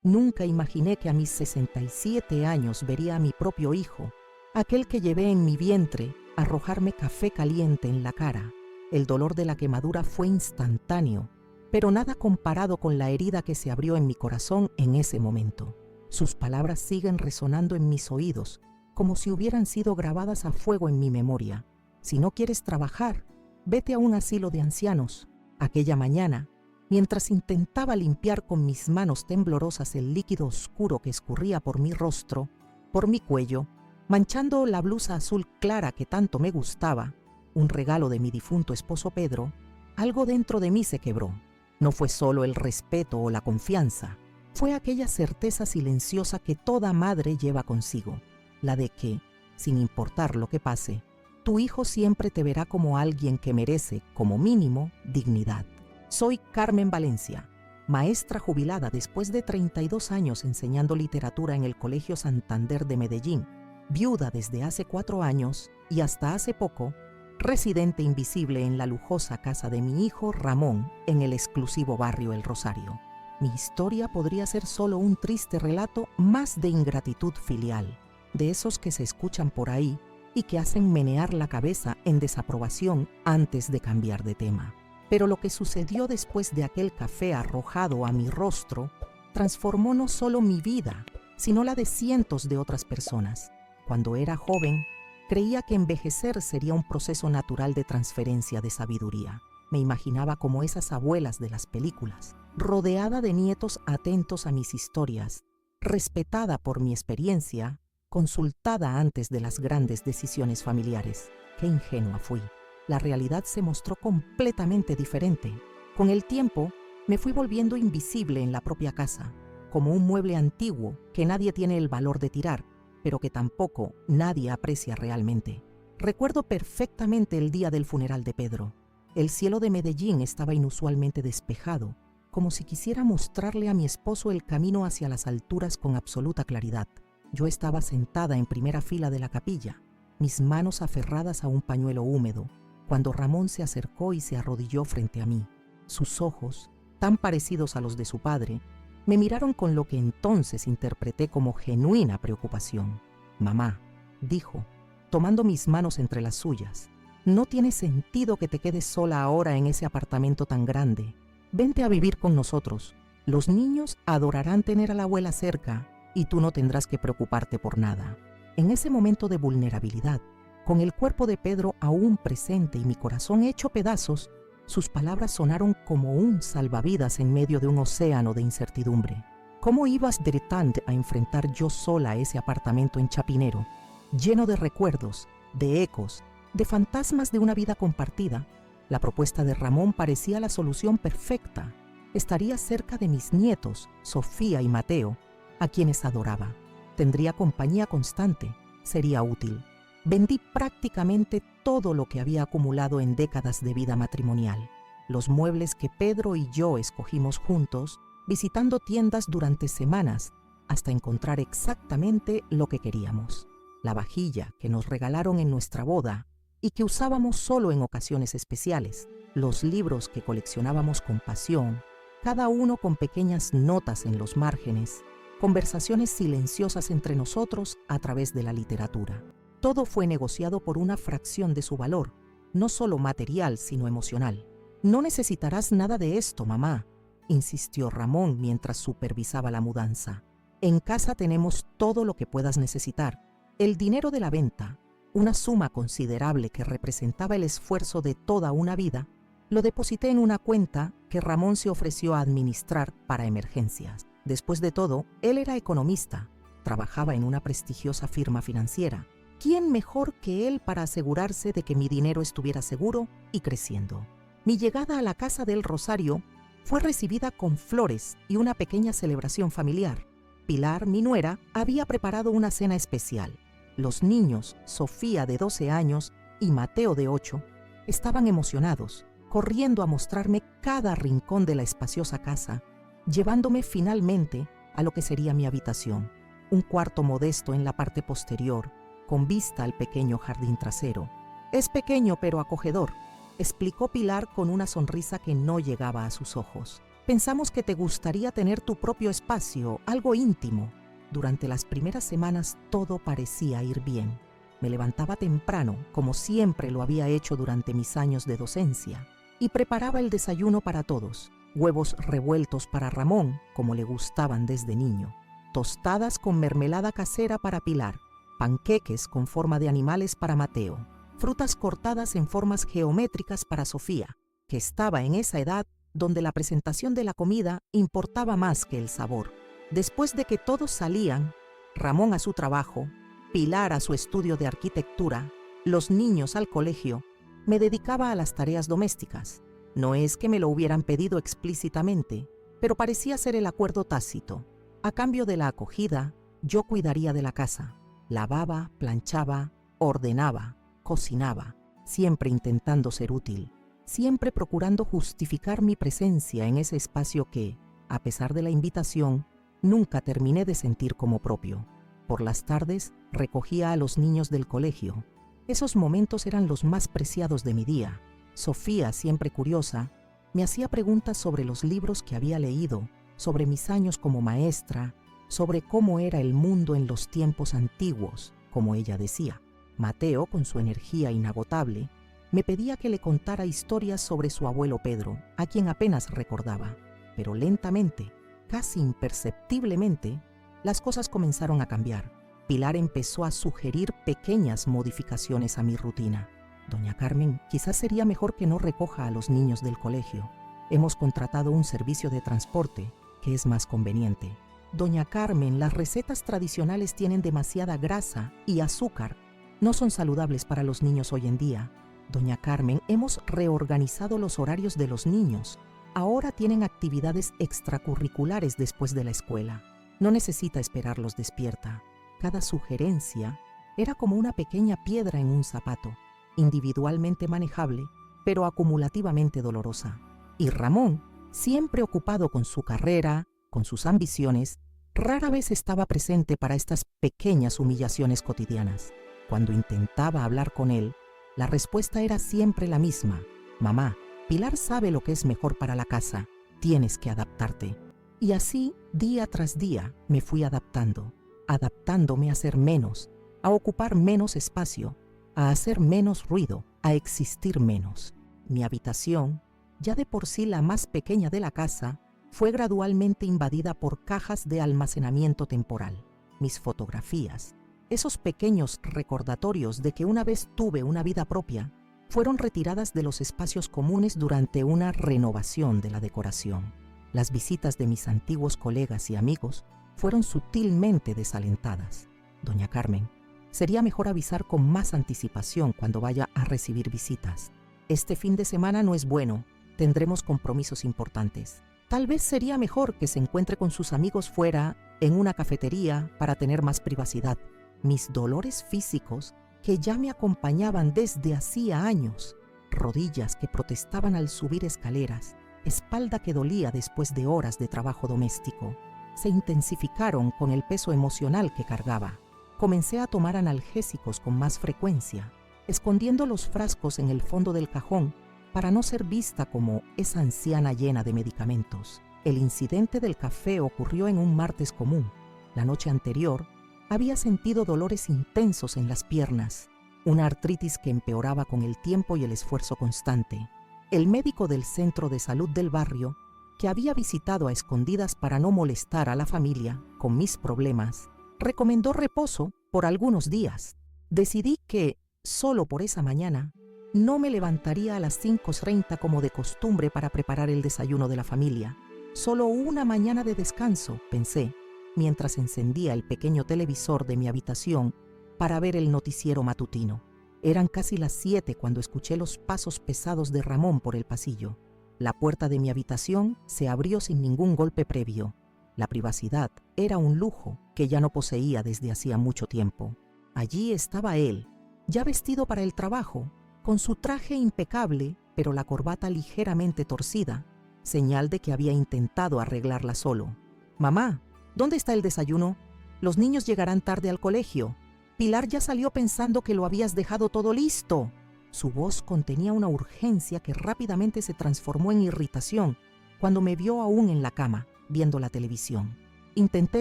Nunca imaginé que a mis 67 años vería a mi propio hijo, aquel que llevé en mi vientre, arrojarme café caliente en la cara. El dolor de la quemadura fue instantáneo, pero nada comparado con la herida que se abrió en mi corazón en ese momento. Sus palabras siguen resonando en mis oídos, como si hubieran sido grabadas a fuego en mi memoria. Si no quieres trabajar, vete a un asilo de ancianos. Aquella mañana, mientras intentaba limpiar con mis manos temblorosas el líquido oscuro que escurría por mi rostro, por mi cuello, manchando la blusa azul clara que tanto me gustaba, un regalo de mi difunto esposo Pedro, algo dentro de mí se quebró. No fue solo el respeto o la confianza, fue aquella certeza silenciosa que toda madre lleva consigo, la de que, sin importar lo que pase, tu hijo siempre te verá como alguien que merece, como mínimo, dignidad. Soy Carmen Valencia, maestra jubilada después de 32 años enseñando literatura en el Colegio Santander de Medellín, viuda desde hace 4 años y hasta hace poco, residente invisible en la lujosa casa de mi hijo Ramón en el exclusivo barrio El Rosario. Mi historia podría ser solo un triste relato más de ingratitud filial, de esos que se escuchan por ahí y que hacen menear la cabeza en desaprobación antes de cambiar de tema. Pero lo que sucedió después de aquel café arrojado a mi rostro transformó no solo mi vida, sino la de cientos de otras personas. Cuando era joven, creía que envejecer sería un proceso natural de transferencia de sabiduría. Me imaginaba como esas abuelas de las películas, rodeada de nietos atentos a mis historias, respetada por mi experiencia, consultada antes de las grandes decisiones familiares. Qué ingenua fui. La realidad se mostró completamente diferente. Con el tiempo, me fui volviendo invisible en la propia casa, como un mueble antiguo que nadie tiene el valor de tirar, pero que tampoco nadie aprecia realmente. Recuerdo perfectamente el día del funeral de Pedro. El cielo de Medellín estaba inusualmente despejado, como si quisiera mostrarle a mi esposo el camino hacia las alturas con absoluta claridad. Yo estaba sentada en primera fila de la capilla, mis manos aferradas a un pañuelo húmedo, cuando Ramón se acercó y se arrodilló frente a mí. Sus ojos, tan parecidos a los de su padre, me miraron con lo que entonces interpreté como genuina preocupación. «Mamá», dijo, tomando mis manos entre las suyas, «no tiene sentido que te quedes sola ahora en ese apartamento tan grande. Vente a vivir con nosotros. Los niños adorarán tener a la abuela cerca y tú no tendrás que preocuparte por nada». En ese momento de vulnerabilidad, con el cuerpo de Pedro aún presente y mi corazón hecho pedazos, sus palabras sonaron como un salvavidas en medio de un océano de incertidumbre. ¿Cómo ibas diretante a enfrentar yo sola ese apartamento en Chapinero, lleno de recuerdos, de ecos, de fantasmas de una vida compartida? La propuesta de Ramón parecía la solución perfecta. Estaría cerca de mis nietos, Sofía y Mateo, a quienes adoraba. Tendría compañía constante, sería útil. Vendí prácticamente todo lo que había acumulado en décadas de vida matrimonial. Los muebles que Pedro y yo escogimos juntos, visitando tiendas durante semanas, hasta encontrar exactamente lo que queríamos. La vajilla que nos regalaron en nuestra boda y que usábamos solo en ocasiones especiales. Los libros que coleccionábamos con pasión, cada uno con pequeñas notas en los márgenes. Conversaciones silenciosas entre nosotros a través de la literatura. Todo fue negociado por una fracción de su valor, no solo material, sino emocional. «No necesitarás nada de esto, mamá», insistió Ramón mientras supervisaba la mudanza. «En casa tenemos todo lo que puedas necesitar. El dinero de la venta, una suma considerable que representaba el esfuerzo de toda una vida, lo deposité en una cuenta que Ramón se ofreció a administrar para emergencias. Después de todo, él era economista, trabajaba en una prestigiosa firma financiera. ¿Quién mejor que él para asegurarse de que mi dinero estuviera seguro y creciendo? Mi llegada a la casa del Rosario fue recibida con flores y una pequeña celebración familiar. Pilar, mi nuera, había preparado una cena especial. Los niños, Sofía de 12 años y Mateo de 8, estaban emocionados, corriendo a mostrarme cada rincón de la espaciosa casa, llevándome finalmente a lo que sería mi habitación, un cuarto modesto en la parte posterior, con vista al pequeño jardín trasero. «Es pequeño pero acogedor», explicó Pilar con una sonrisa que no llegaba a sus ojos. Pensamos que te gustaría tener tu propio espacio, algo íntimo. Durante las primeras semanas todo parecía ir bien. Me levantaba temprano, como siempre lo había hecho durante mis años de docencia, y preparaba el desayuno para todos. Huevos revueltos para Ramón, como le gustaban desde niño. Tostadas con mermelada casera para Pilar. Panqueques con forma de animales para Mateo. Frutas cortadas en formas geométricas para Sofía, que estaba en esa edad donde la presentación de la comida importaba más que el sabor. Después de que todos salían, Ramón a su trabajo, Pilar a su estudio de arquitectura, los niños al colegio, me dedicaba a las tareas domésticas. No es que me lo hubieran pedido explícitamente, pero parecía ser el acuerdo tácito. A cambio de la acogida, yo cuidaría de la casa. Lavaba, planchaba, ordenaba, cocinaba, siempre intentando ser útil, siempre procurando justificar mi presencia en ese espacio que, a pesar de la invitación, nunca terminé de sentir como propio. Por las tardes recogía a los niños del colegio. Esos momentos eran los más preciados de mi día. Sofía, siempre curiosa, me hacía preguntas sobre los libros que había leído, sobre mis años como maestra, sobre cómo era el mundo en los tiempos antiguos, como ella decía. Mateo, con su energía inagotable, me pedía que le contara historias sobre su abuelo Pedro, a quien apenas recordaba. Pero lentamente, casi imperceptiblemente, las cosas comenzaron a cambiar. Pilar empezó a sugerir pequeñas modificaciones a mi rutina. Doña Carmen, quizás sería mejor que no recoja a los niños del colegio. Hemos contratado un servicio de transporte que es más conveniente. Doña Carmen, las recetas tradicionales tienen demasiada grasa y azúcar. No son saludables para los niños hoy en día. Doña Carmen, hemos reorganizado los horarios de los niños. Ahora tienen actividades extracurriculares después de la escuela. No necesita esperarlos despierta. Cada sugerencia era como una pequeña piedra en un zapato, individualmente manejable, pero acumulativamente dolorosa. Y Ramón, siempre ocupado con su carrera, con sus ambiciones, rara vez estaba presente para estas pequeñas humillaciones cotidianas. Cuando intentaba hablar con él, la respuesta era siempre la misma. Mamá, Pilar sabe lo que es mejor para la casa. Tienes que adaptarte. Y así, día tras día, me fui adaptándome a ser menos, a ocupar menos espacio, a hacer menos ruido, a existir menos. Mi habitación, ya de por sí la más pequeña de la casa, fue gradualmente invadida por cajas de almacenamiento temporal. Mis fotografías, esos pequeños recordatorios de que una vez tuve una vida propia, fueron retiradas de los espacios comunes durante una renovación de la decoración. Las visitas de mis antiguos colegas y amigos fueron sutilmente desalentadas. Doña Carmen, sería mejor avisar con más anticipación cuando vaya a recibir visitas. Este fin de semana no es bueno, tendremos compromisos importantes. Tal vez sería mejor que se encuentre con sus amigos fuera, en una cafetería, para tener más privacidad. Mis dolores físicos, que ya me acompañaban desde hacía años, rodillas que protestaban al subir escaleras, espalda que dolía después de horas de trabajo doméstico, se intensificaron con el peso emocional que cargaba. Comencé a tomar analgésicos con más frecuencia, escondiendo los frascos en el fondo del cajón para no ser vista como esa anciana llena de medicamentos. El incidente del café ocurrió en un martes común. La noche anterior había sentido dolores intensos en las piernas, una artritis que empeoraba con el tiempo y el esfuerzo constante. El médico del centro de salud del barrio, que había visitado a escondidas para no molestar a la familia con mis problemas, recomendó reposo por algunos días. Decidí que, solo por esa mañana, no me levantaría a las 5:30 como de costumbre para preparar el desayuno de la familia. Solo una mañana de descanso, pensé, mientras encendía el pequeño televisor de mi habitación para ver el noticiero matutino. Eran casi las 7 cuando escuché los pasos pesados de Ramón por el pasillo. La puerta de mi habitación se abrió sin ningún golpe previo. La privacidad era un lujo que ya no poseía desde hacía mucho tiempo. Allí estaba él, ya vestido para el trabajo, con su traje impecable, pero la corbata ligeramente torcida, señal de que había intentado arreglarla solo. «Mamá, ¿dónde está el desayuno? Los niños llegarán tarde al colegio. Pilar ya salió pensando que lo habías dejado todo listo». Su voz contenía una urgencia que rápidamente se transformó en irritación cuando me vio aún en la cama, viendo la televisión. Intenté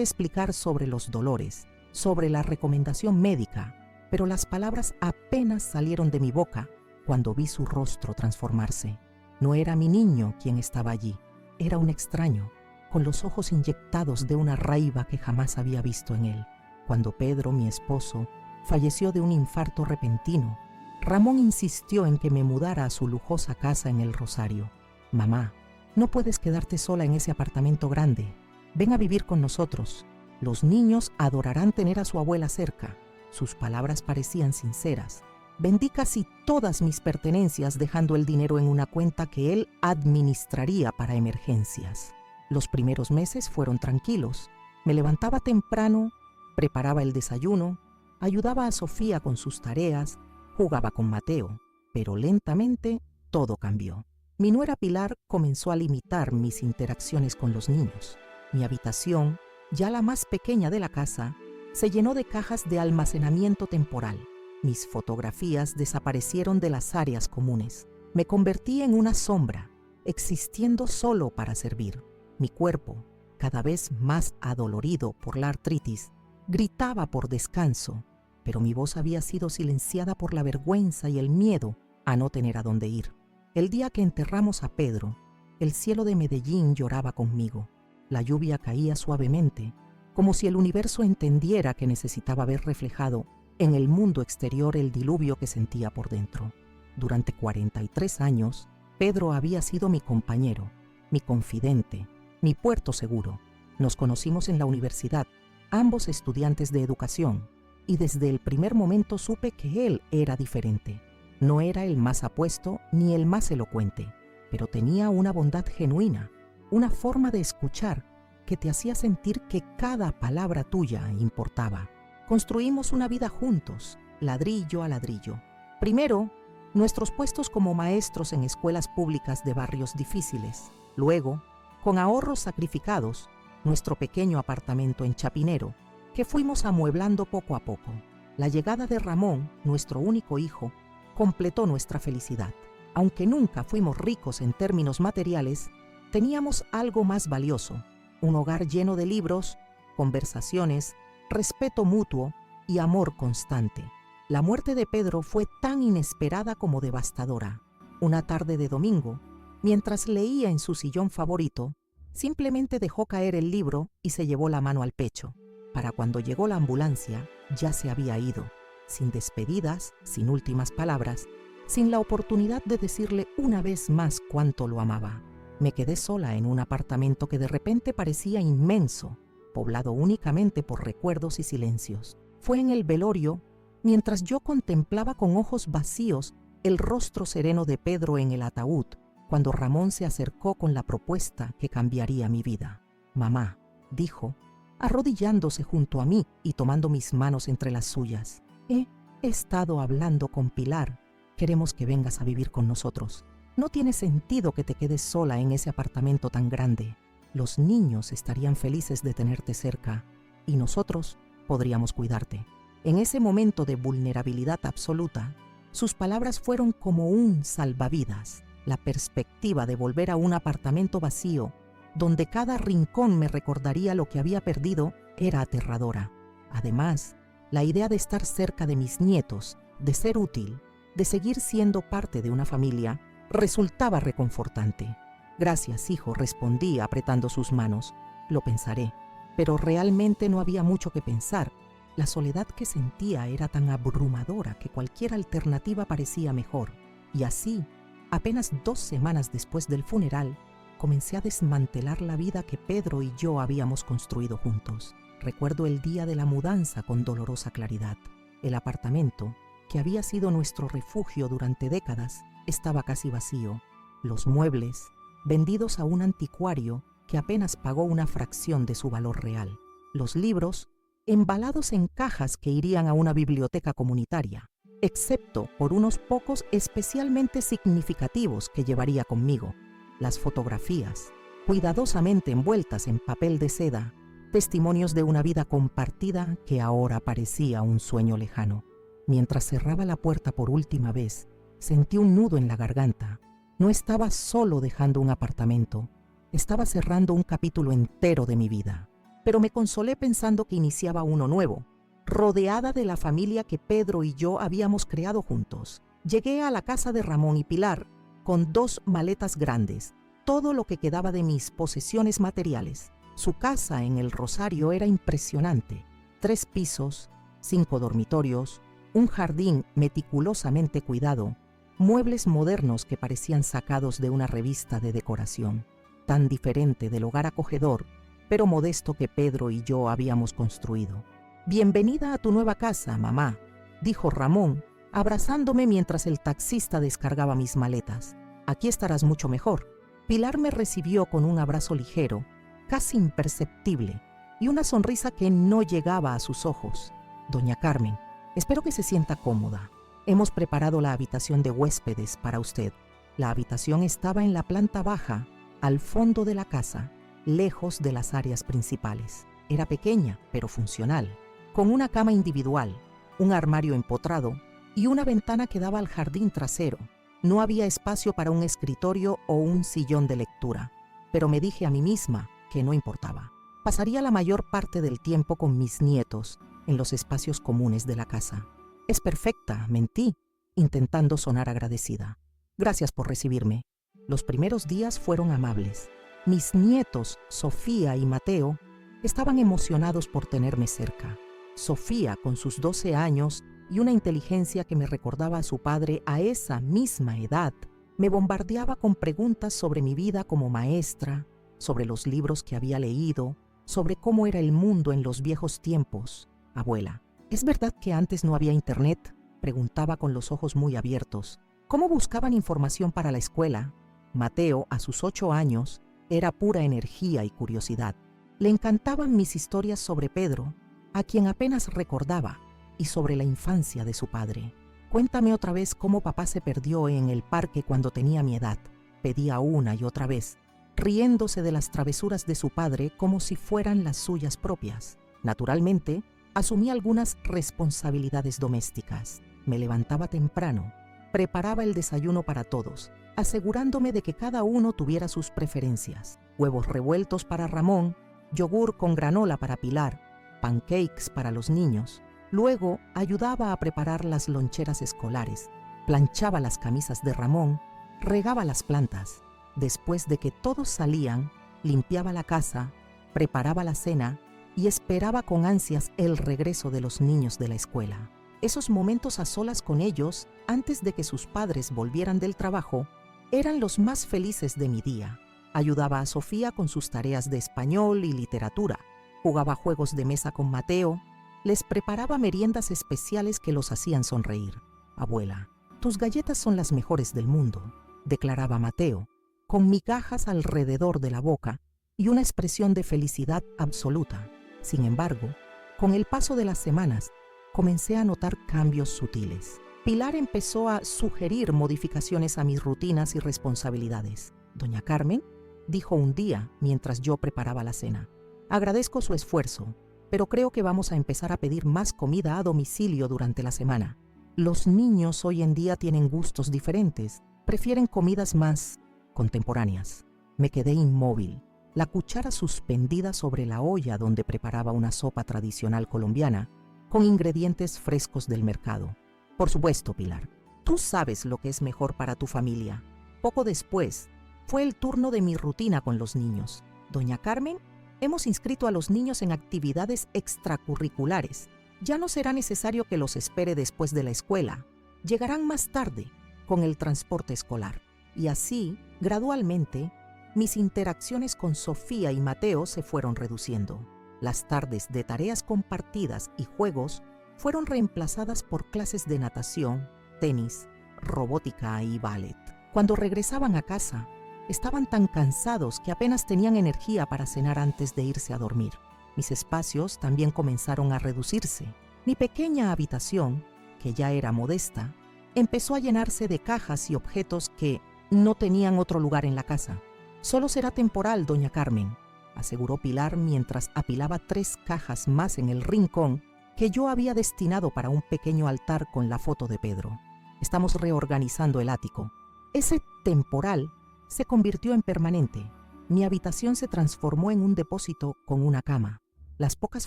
explicar sobre los dolores, sobre la recomendación médica, pero las palabras apenas salieron de mi boca cuando vi su rostro transformarse. No era mi niño quien estaba allí, era un extraño, con los ojos inyectados de una raiva que jamás había visto en él. Cuando Pedro, mi esposo, falleció de un infarto repentino, Ramón insistió en que me mudara a su lujosa casa en El Rosario. «Mamá, no puedes quedarte sola en ese apartamento grande. Ven a vivir con nosotros. Los niños adorarán tener a su abuela cerca». Sus palabras parecían sinceras. Vendí casi todas mis pertenencias dejando el dinero en una cuenta que él administraría para emergencias. Los primeros meses fueron tranquilos. Me levantaba temprano, preparaba el desayuno, ayudaba a Sofía con sus tareas, jugaba con Mateo, pero lentamente todo cambió. Mi nuera Pilar comenzó a limitar mis interacciones con los niños. Mi habitación, ya la más pequeña de la casa, se llenó de cajas de almacenamiento temporal. Mis fotografías desaparecieron de las áreas comunes. Me convertí en una sombra, existiendo solo para servir. Mi cuerpo, cada vez más adolorido por la artritis, gritaba por descanso, pero mi voz había sido silenciada por la vergüenza y el miedo a no tener a dónde ir. El día que enterramos a Pedro, el cielo de Medellín lloraba conmigo. La lluvia caía suavemente, como si el universo entendiera que necesitaba ver reflejado en el mundo exterior el diluvio que sentía por dentro. Durante 43 años, Pedro había sido mi compañero, mi confidente, mi puerto seguro. Nos conocimos en la universidad, ambos estudiantes de educación, y desde el primer momento supe que él era diferente. No era el más apuesto ni el más elocuente, pero tenía una bondad genuina, una forma de escuchar que te hacía sentir que cada palabra tuya importaba. Construimos una vida juntos, ladrillo a ladrillo. Primero, nuestros puestos como maestros en escuelas públicas de barrios difíciles. Luego, con ahorros sacrificados, nuestro pequeño apartamento en Chapinero, que fuimos amueblando poco a poco. La llegada de Ramón, nuestro único hijo, completó nuestra felicidad. Aunque nunca fuimos ricos en términos materiales, teníamos algo más valioso: un hogar lleno de libros, conversaciones, respeto mutuo y amor constante. La muerte de Pedro fue tan inesperada como devastadora. Una tarde de domingo, mientras leía en su sillón favorito, simplemente dejó caer el libro y se llevó la mano al pecho. Para cuando llegó la ambulancia, ya se había ido, sin despedidas, sin últimas palabras, sin la oportunidad de decirle una vez más cuánto lo amaba. Me quedé sola en un apartamento que de repente parecía inmenso, poblado únicamente por recuerdos y silencios. Fue en el velorio, mientras yo contemplaba con ojos vacíos el rostro sereno de Pedro en el ataúd, cuando Ramón se acercó con la propuesta que cambiaría mi vida. «Mamá», dijo, arrodillándose junto a mí y tomando mis manos entre las suyas, he estado hablando con Pilar. Queremos que vengas a vivir con nosotros. No tiene sentido que te quedes sola en ese apartamento tan grande. Los niños estarían felices de tenerte cerca y nosotros podríamos cuidarte». En ese momento de vulnerabilidad absoluta, sus palabras fueron como un salvavidas. La perspectiva de volver a un apartamento vacío, donde cada rincón me recordaría lo que había perdido, era aterradora. Además, la idea de estar cerca de mis nietos, de ser útil, de seguir siendo parte de una familia, resultaba reconfortante. «Gracias, hijo», respondí apretando sus manos. «Lo pensaré». Pero realmente no había mucho que pensar. La soledad que sentía era tan abrumadora que cualquier alternativa parecía mejor. Y así, apenas 2 semanas después del funeral, comencé a desmantelar la vida que Pedro y yo habíamos construido juntos. Recuerdo el día de la mudanza con dolorosa claridad. El apartamento, que había sido nuestro refugio durante décadas, estaba casi vacío. Los muebles, vendidos a un anticuario que apenas pagó una fracción de su valor real. Los libros, embalados en cajas que irían a una biblioteca comunitaria, excepto por unos pocos especialmente significativos que llevaría conmigo. Las fotografías, cuidadosamente envueltas en papel de seda, testimonios de una vida compartida que ahora parecía un sueño lejano. Mientras cerraba la puerta por última vez, sentí un nudo en la garganta. No estaba solo dejando un apartamento, Estaba cerrando un capítulo entero de mi vida, pero me consolé pensando que iniciaba uno nuevo, rodeada de la familia que Pedro y yo habíamos creado juntos. Llegué a la casa de Ramón y Pilar con 2 maletas grandes, todo lo que quedaba de mis posesiones materiales. Su casa en el Rosario era impresionante: 3 pisos, 5 dormitorios, un jardín meticulosamente cuidado, muebles modernos que parecían sacados de una revista de decoración, tan diferente del hogar acogedor, pero modesto que Pedro y yo habíamos construido. «Bienvenida a tu nueva casa, mamá», dijo Ramón, abrazándome mientras el taxista descargaba mis maletas. «Aquí estarás mucho mejor». Pilar me recibió con un abrazo ligero, casi imperceptible, y una sonrisa que no llegaba a sus ojos. «Doña Carmen, espero que se sienta cómoda. Hemos preparado la habitación de huéspedes para usted». La habitación estaba en la planta baja, al fondo de la casa, lejos de las áreas principales. Era pequeña, pero funcional, con una cama individual, un armario empotrado y una ventana que daba al jardín trasero. No había espacio para un escritorio o un sillón de lectura, pero me dije a mí misma que no importaba. Pasaría la mayor parte del tiempo con mis nietos en los espacios comunes de la casa. «Es perfecta», mentí, intentando sonar agradecida. «Gracias por recibirme». Los primeros días fueron amables. Mis nietos, Sofía y Mateo, estaban emocionados por tenerme cerca. Sofía, con sus 12 años y una inteligencia que me recordaba a su padre a esa misma edad, me bombardeaba con preguntas sobre mi vida como maestra, sobre los libros que había leído, sobre cómo era el mundo en los viejos tiempos. «Abuela, ¿es verdad que antes no había internet?», preguntaba con los ojos muy abiertos. «¿Cómo buscaban información para la escuela?». Mateo, a sus 8 años, era pura energía y curiosidad. Le encantaban mis historias sobre Pedro, a quien apenas recordaba, y sobre la infancia de su padre. «Cuéntame otra vez cómo papá se perdió en el parque cuando tenía mi edad», pedía una y otra vez, riéndose de las travesuras de su padre como si fueran las suyas propias. Naturalmente, asumí algunas responsabilidades domésticas. Me levantaba temprano, preparaba el desayuno para todos, asegurándome de que cada uno tuviera sus preferencias: huevos revueltos para Ramón, yogur con granola para Pilar, pancakes para los niños. Luego ayudaba a preparar las loncheras escolares, planchaba las camisas de Ramón, regaba las plantas. Después de que todos salían, limpiaba la casa, preparaba la cena y esperaba con ansias el regreso de los niños de la escuela. Esos momentos a solas con ellos, antes de que sus padres volvieran del trabajo, eran los más felices de mi día. Ayudaba a Sofía con sus tareas de español y literatura, jugaba juegos de mesa con Mateo, les preparaba meriendas especiales que los hacían sonreír. «Abuela, tus galletas son las mejores del mundo», declaraba Mateo, con migajas alrededor de la boca y una expresión de felicidad absoluta. Sin embargo, con el paso de las semanas, comencé a notar cambios sutiles. Pilar empezó a sugerir modificaciones a mis rutinas y responsabilidades. «Doña Carmen», dijo un día mientras yo preparaba la cena, «agradezco su esfuerzo, pero creo que vamos a empezar a pedir más comida a domicilio durante la semana. Los niños hoy en día tienen gustos diferentes, prefieren comidas más contemporáneas». Me quedé inmóvil, la cuchara suspendida sobre la olla donde preparaba una sopa tradicional colombiana con ingredientes frescos del mercado. «Por supuesto, Pilar, tú sabes lo que es mejor para tu familia». Poco después, fue el turno de mi rutina con los niños. «Doña Carmen, hemos inscrito a los niños en actividades extracurriculares. Ya no será necesario que los espere después de la escuela. Llegarán más tarde, con el transporte escolar». Y así, gradualmente, mis interacciones con Sofía y Mateo se fueron reduciendo. Las tardes de tareas compartidas y juegos fueron reemplazadas por clases de natación, tenis, robótica y ballet. Cuando regresaban a casa, estaban tan cansados que apenas tenían energía para cenar antes de irse a dormir. Mis espacios también comenzaron a reducirse. Mi pequeña habitación, que ya era modesta, empezó a llenarse de cajas y objetos que no tenían otro lugar en la casa. «Solo será temporal, doña Carmen», aseguró Pilar mientras apilaba 3 cajas más en el rincón que yo había destinado para un pequeño altar con la foto de Pedro. «Estamos reorganizando el ático». Ese temporal se convirtió en permanente. Mi habitación se transformó en un depósito con una cama. Las pocas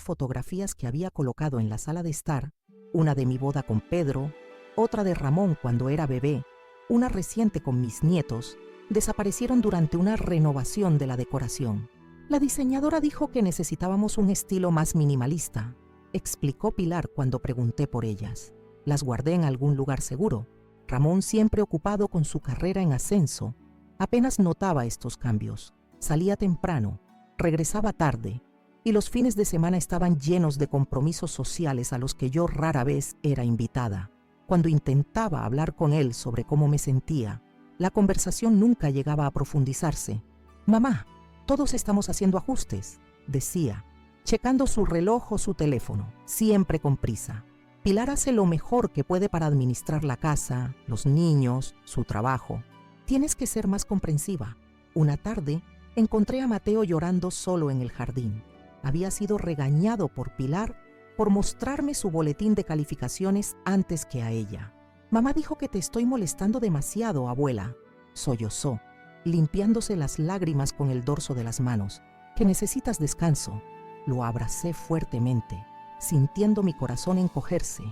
fotografías que había colocado en la sala de estar, una de mi boda con Pedro, otra de Ramón cuando era bebé, una reciente con mis nietos, desaparecieron durante una renovación de la decoración. La diseñadora dijo que necesitábamos un estilo más minimalista, explicó Pilar cuando pregunté por ellas. Las guardé en algún lugar seguro. Ramón, siempre ocupado con su carrera en ascenso, apenas notaba estos cambios. Salía temprano, regresaba tarde, y los fines de semana estaban llenos de compromisos sociales a los que yo rara vez era invitada. Cuando intentaba hablar con él sobre cómo me sentía, la conversación nunca llegaba a profundizarse. «Mamá, todos estamos haciendo ajustes», decía, checando su reloj o su teléfono, siempre con prisa. Pilar hace lo mejor que puede para administrar la casa, los niños, su trabajo. Tienes que ser más comprensiva. Una tarde, encontré a Mateo llorando solo en el jardín. Había sido regañado por Pilar por mostrarme su boletín de calificaciones antes que a ella. «Mamá dijo que te estoy molestando demasiado, abuela», sollozó, limpiándose las lágrimas con el dorso de las manos. «Que necesitas descanso». Lo abracé fuertemente, sintiendo mi corazón encogerse.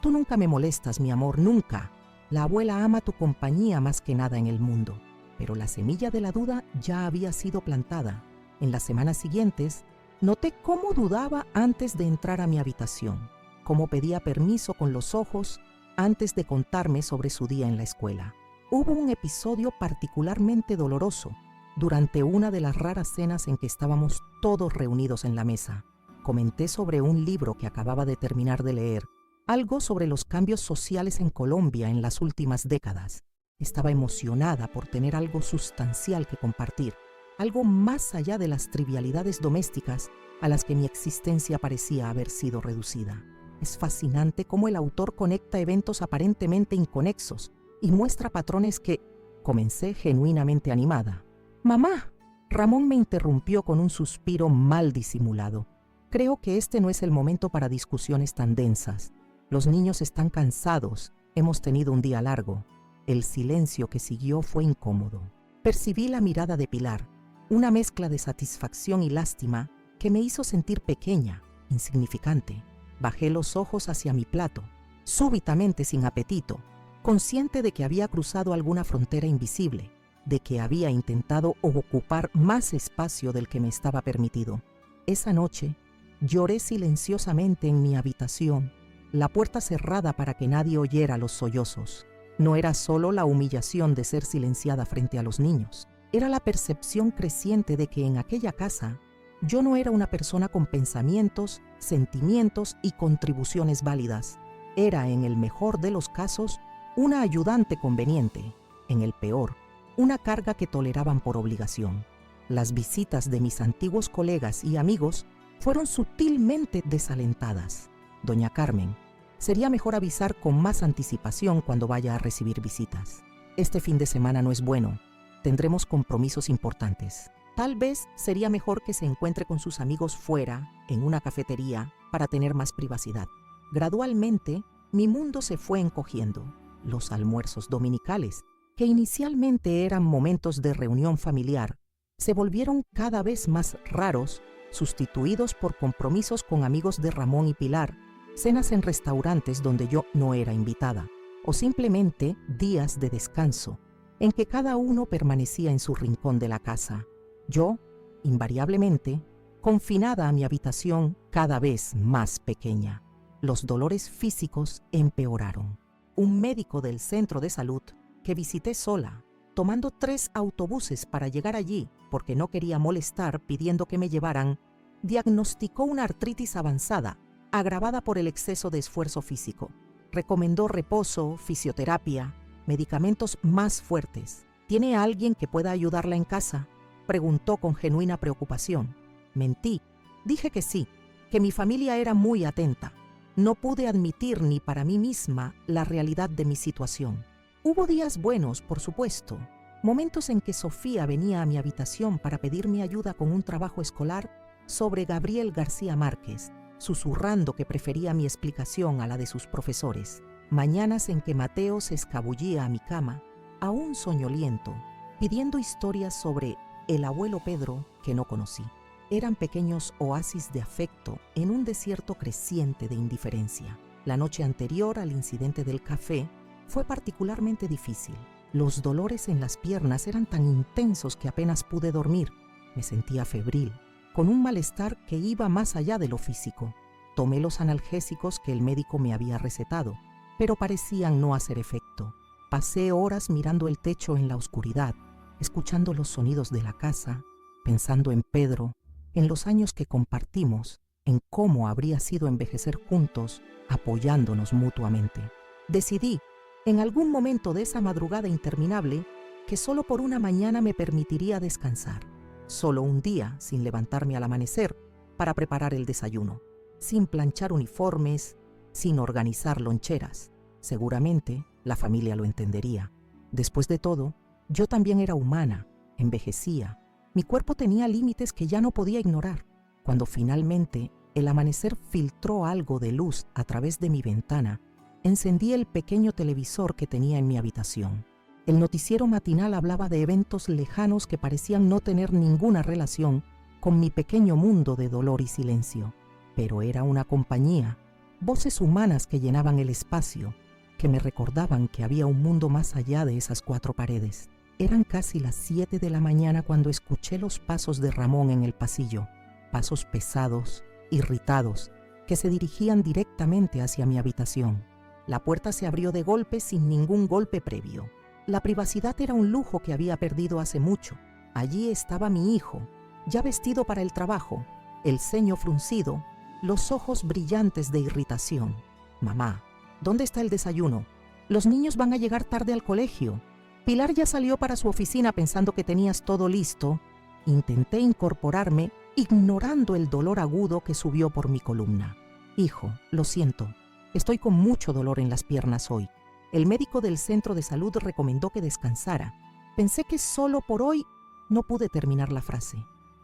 «Tú nunca me molestas, mi amor, nunca. La abuela ama tu compañía más que nada en el mundo». Pero la semilla de la duda ya había sido plantada. En las semanas siguientes, noté cómo dudaba antes de entrar a mi habitación, cómo pedía permiso con los ojos antes de contarme sobre su día en la escuela. Hubo un episodio particularmente doloroso durante una de las raras cenas en que estábamos todos reunidos en la mesa. Comenté sobre un libro que acababa de terminar de leer, algo sobre los cambios sociales en Colombia en las últimas décadas. Estaba emocionada por tener algo sustancial que compartir, algo más allá de las trivialidades domésticas a las que mi existencia parecía haber sido reducida. Es fascinante cómo el autor conecta eventos aparentemente inconexos y muestra patrones que... Comencé genuinamente animada. «Mamá», Ramón me interrumpió con un suspiro mal disimulado. «Creo que este no es el momento para discusiones tan densas. Los niños están cansados, hemos tenido un día largo». El silencio que siguió fue incómodo. Percibí la mirada de Pilar, una mezcla de satisfacción y lástima que me hizo sentir pequeña, insignificante. Bajé los ojos hacia mi plato, súbitamente sin apetito, consciente de que había cruzado alguna frontera invisible, de que había intentado ocupar más espacio del que me estaba permitido. Esa noche, lloré silenciosamente en mi habitación, la puerta cerrada para que nadie oyera los sollozos. No era solo la humillación de ser silenciada frente a los niños, era la percepción creciente de que en aquella casa yo no era una persona con pensamientos, sentimientos y contribuciones válidas. Era, en el mejor de los casos, una ayudante conveniente, en el peor, una carga que toleraban por obligación. Las visitas de mis antiguos colegas y amigos fueron sutilmente desalentadas. «Doña Carmen, sería mejor avisar con más anticipación cuando vaya a recibir visitas. Este fin de semana no es bueno. Tendremos compromisos importantes. Tal vez sería mejor que se encuentre con sus amigos fuera, en una cafetería, para tener más privacidad». Gradualmente, mi mundo se fue encogiendo. Los almuerzos dominicales, que inicialmente eran momentos de reunión familiar, se volvieron cada vez más raros, sustituidos por compromisos con amigos de Ramón y Pilar, cenas en restaurantes donde yo no era invitada, o simplemente días de descanso, en que cada uno permanecía en su rincón de la casa. Yo, invariablemente, confinada a mi habitación cada vez más pequeña. Los dolores físicos empeoraron. Un médico del centro de salud, que visité sola, tomando 3 autobuses para llegar allí porque no quería molestar pidiendo que me llevaran, diagnosticó una artritis avanzada, agravada por el exceso de esfuerzo físico. Recomendó reposo, fisioterapia, medicamentos más fuertes. ¿Tiene alguien que pueda ayudarla en casa?, preguntó con genuina preocupación. Mentí. Dije que sí, que mi familia era muy atenta. No pude admitir ni para mí misma la realidad de mi situación. Hubo días buenos, por supuesto, momentos en que Sofía venía a mi habitación para pedirme ayuda con un trabajo escolar sobre Gabriel García Márquez, susurrando que prefería mi explicación a la de sus profesores. Mañanas en que Mateo se escabullía a mi cama, aún soñoliento, pidiendo historias sobre el abuelo Pedro que no conocí. Eran pequeños oasis de afecto en un desierto creciente de indiferencia. La noche anterior al incidente del café fue particularmente difícil. Los dolores en las piernas eran tan intensos que apenas pude dormir. Me sentía febril, con un malestar que iba más allá de lo físico. Tomé los analgésicos que el médico me había recetado, pero parecían no hacer efecto. Pasé horas mirando el techo en la oscuridad, escuchando los sonidos de la casa, pensando en Pedro, en los años que compartimos, en cómo habría sido envejecer juntos, apoyándonos mutuamente. Decidí, en algún momento de esa madrugada interminable, que solo por una mañana me permitiría descansar. Solo un día, sin levantarme al amanecer, para preparar el desayuno, sin planchar uniformes, sin organizar loncheras. Seguramente la familia lo entendería. Después de todo, yo también era humana, envejecía. Mi cuerpo tenía límites que ya no podía ignorar. Cuando finalmente el amanecer filtró algo de luz a través de mi ventana, encendí el pequeño televisor que tenía en mi habitación. El noticiero matinal hablaba de eventos lejanos que parecían no tener ninguna relación con mi pequeño mundo de dolor y silencio. Pero era una compañía, voces humanas que llenaban el espacio, que me recordaban que había un mundo más allá de esas cuatro paredes. Eran casi las 7 de la mañana cuando escuché los pasos de Ramón en el pasillo, pasos pesados, irritados, que se dirigían directamente hacia mi habitación. La puerta se abrió de golpe sin ningún golpe previo. La privacidad era un lujo que había perdido hace mucho. Allí estaba mi hijo, ya vestido para el trabajo, el ceño fruncido, los ojos brillantes de irritación. Mamá, ¿dónde está el desayuno? Los niños van a llegar tarde al colegio. Pilar ya salió para su oficina pensando que tenías todo listo. Intenté incorporarme, ignorando el dolor agudo que subió por mi columna. Hijo, lo siento, estoy con mucho dolor en las piernas hoy. El médico del centro de salud recomendó que descansara. Pensé que solo por hoy no pude terminar la frase.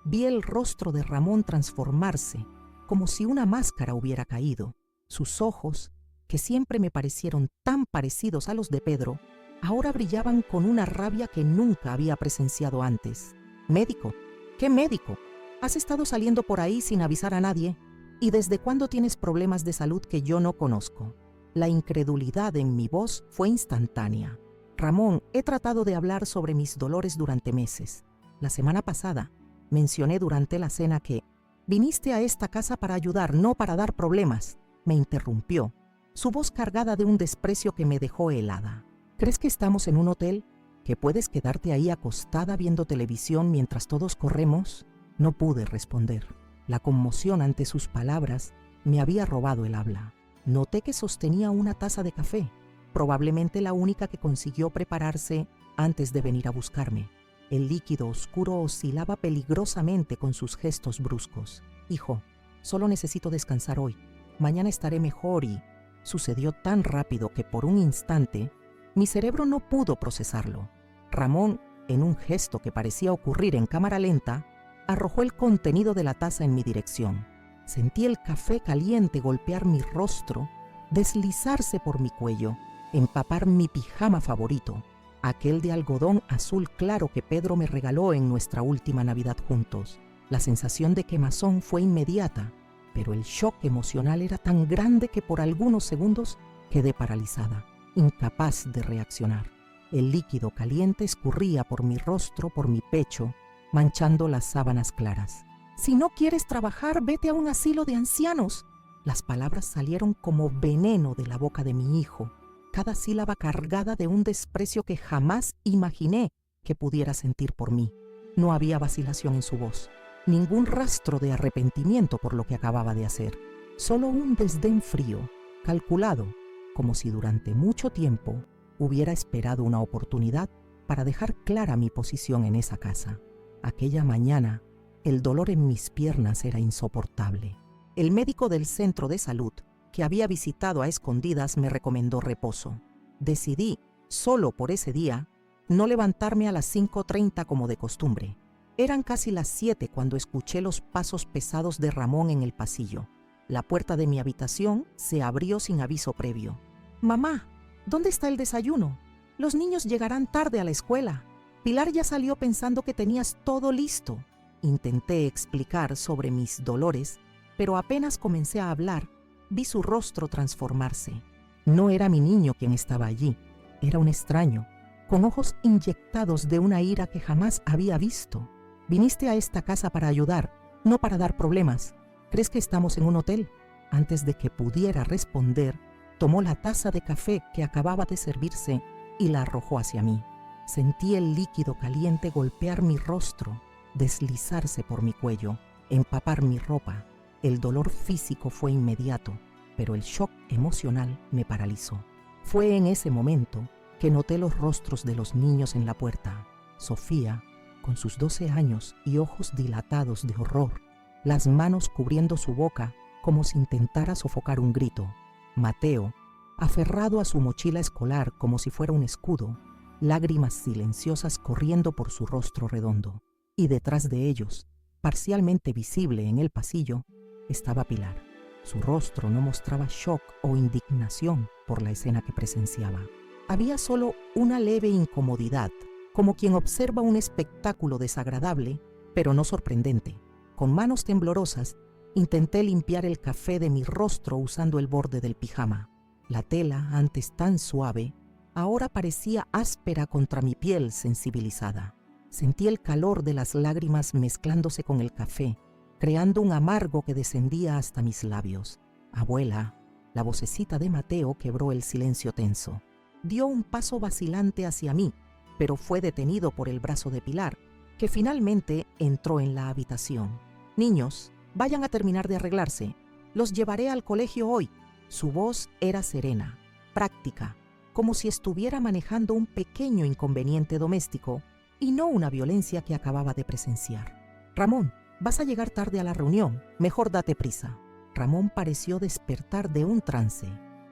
Vi el rostro de Ramón transformarse, como si una máscara hubiera caído. Sus ojos, que siempre me parecieron tan parecidos a los de Pedro, ahora brillaban con una rabia que nunca había presenciado antes. «Médico, ¿qué médico? ¿Has estado saliendo por ahí sin avisar a nadie? ¿Y desde cuándo tienes problemas de salud que yo no conozco?» La incredulidad en mi voz fue instantánea. «Ramón, he tratado de hablar sobre mis dolores durante meses. La semana pasada mencioné durante la cena que viniste a esta casa para ayudar, no para dar problemas», me interrumpió, su voz cargada de un desprecio que me dejó helada. «¿Crees que estamos en un hotel? ¿Que puedes quedarte ahí acostada viendo televisión mientras todos corremos?» No pude responder. La conmoción ante sus palabras me había robado el habla. Noté que sostenía una taza de café, probablemente la única que consiguió prepararse antes de venir a buscarme. El líquido oscuro oscilaba peligrosamente con sus gestos bruscos. «Hijo, solo necesito descansar hoy. Mañana estaré mejor» y sucedió tan rápido que por un instante mi cerebro no pudo procesarlo. Ramón, en un gesto que parecía ocurrir en cámara lenta, arrojó el contenido de la taza en mi dirección. Sentí el café caliente golpear mi rostro, deslizarse por mi cuello, empapar mi pijama favorito, aquel de algodón azul claro que Pedro me regaló en nuestra última Navidad juntos. La sensación de quemazón fue inmediata, pero el shock emocional era tan grande que por algunos segundos quedé paralizada, incapaz de reaccionar. El líquido caliente escurría por mi rostro, por mi pecho, manchando las sábanas claras. «Si no quieres trabajar, vete a un asilo de ancianos». Las palabras salieron como veneno de la boca de mi hijo, cada sílaba cargada de un desprecio que jamás imaginé que pudiera sentir por mí. No había vacilación en su voz, ningún rastro de arrepentimiento por lo que acababa de hacer, solo un desdén frío, calculado, como si durante mucho tiempo hubiera esperado una oportunidad para dejar clara mi posición en esa casa. Aquella mañana, el dolor en mis piernas era insoportable. El médico del centro de salud, que había visitado a escondidas, me recomendó reposo. Decidí, solo por ese día, no levantarme a las 5:30 como de costumbre. Eran casi las 7 cuando escuché los pasos pesados de Ramón en el pasillo. La puerta de mi habitación se abrió sin aviso previo. «Mamá, ¿dónde está el desayuno? Los niños llegarán tarde a la escuela». Pilar ya salió pensando que tenías todo listo. Intenté explicar sobre mis dolores, pero apenas comencé a hablar, vi su rostro transformarse. No era mi niño quien estaba allí, era un extraño, con ojos inyectados de una ira que jamás había visto. Viniste a esta casa para ayudar, no para dar problemas. ¿Crees que estamos en un hotel? Antes de que pudiera responder, tomó la taza de café que acababa de servirse y la arrojó hacia mí. Sentí el líquido caliente golpear mi rostro, deslizarse por mi cuello, empapar mi ropa. El dolor físico fue inmediato, pero el shock emocional me paralizó. Fue en ese momento que noté los rostros de los niños en la puerta. Sofía, con sus 12 años y ojos dilatados de horror, las manos cubriendo su boca como si intentara sofocar un grito. Mateo, aferrado a su mochila escolar como si fuera un escudo, lágrimas silenciosas corriendo por su rostro redondo. Y detrás de ellos, parcialmente visible en el pasillo, estaba Pilar. Su rostro no mostraba shock o indignación por la escena que presenciaba. Había solo una leve incomodidad, como quien observa un espectáculo desagradable, pero no sorprendente. Con manos temblorosas, intenté limpiar el café de mi rostro usando el borde del pijama. La tela, antes tan suave, ahora parecía áspera contra mi piel sensibilizada. Sentí el calor de las lágrimas mezclándose con el café, creando un amargo que descendía hasta mis labios. Abuela, la vocecita de Mateo quebró el silencio tenso. Dio un paso vacilante hacia mí, pero fue detenido por el brazo de Pilar, que finalmente entró en la habitación. Niños, vayan a terminar de arreglarse. Los llevaré al colegio hoy. Su voz era serena, práctica, como si estuviera manejando un pequeño inconveniente doméstico y no una violencia que acababa de presenciar. Ramón, vas a llegar tarde a la reunión, mejor date prisa. Ramón pareció despertar de un trance.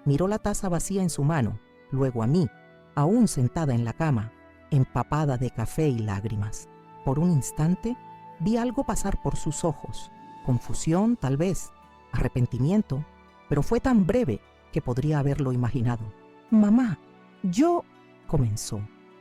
Miró la taza vacía en su mano, luego a mí, aún sentada en la cama, empapada de café y lágrimas. Por un instante, vi algo pasar por sus ojos. Confusión, tal vez, arrepentimiento, pero fue tan breve que podría haberlo imaginado. «Mamá, yo…» comenzó,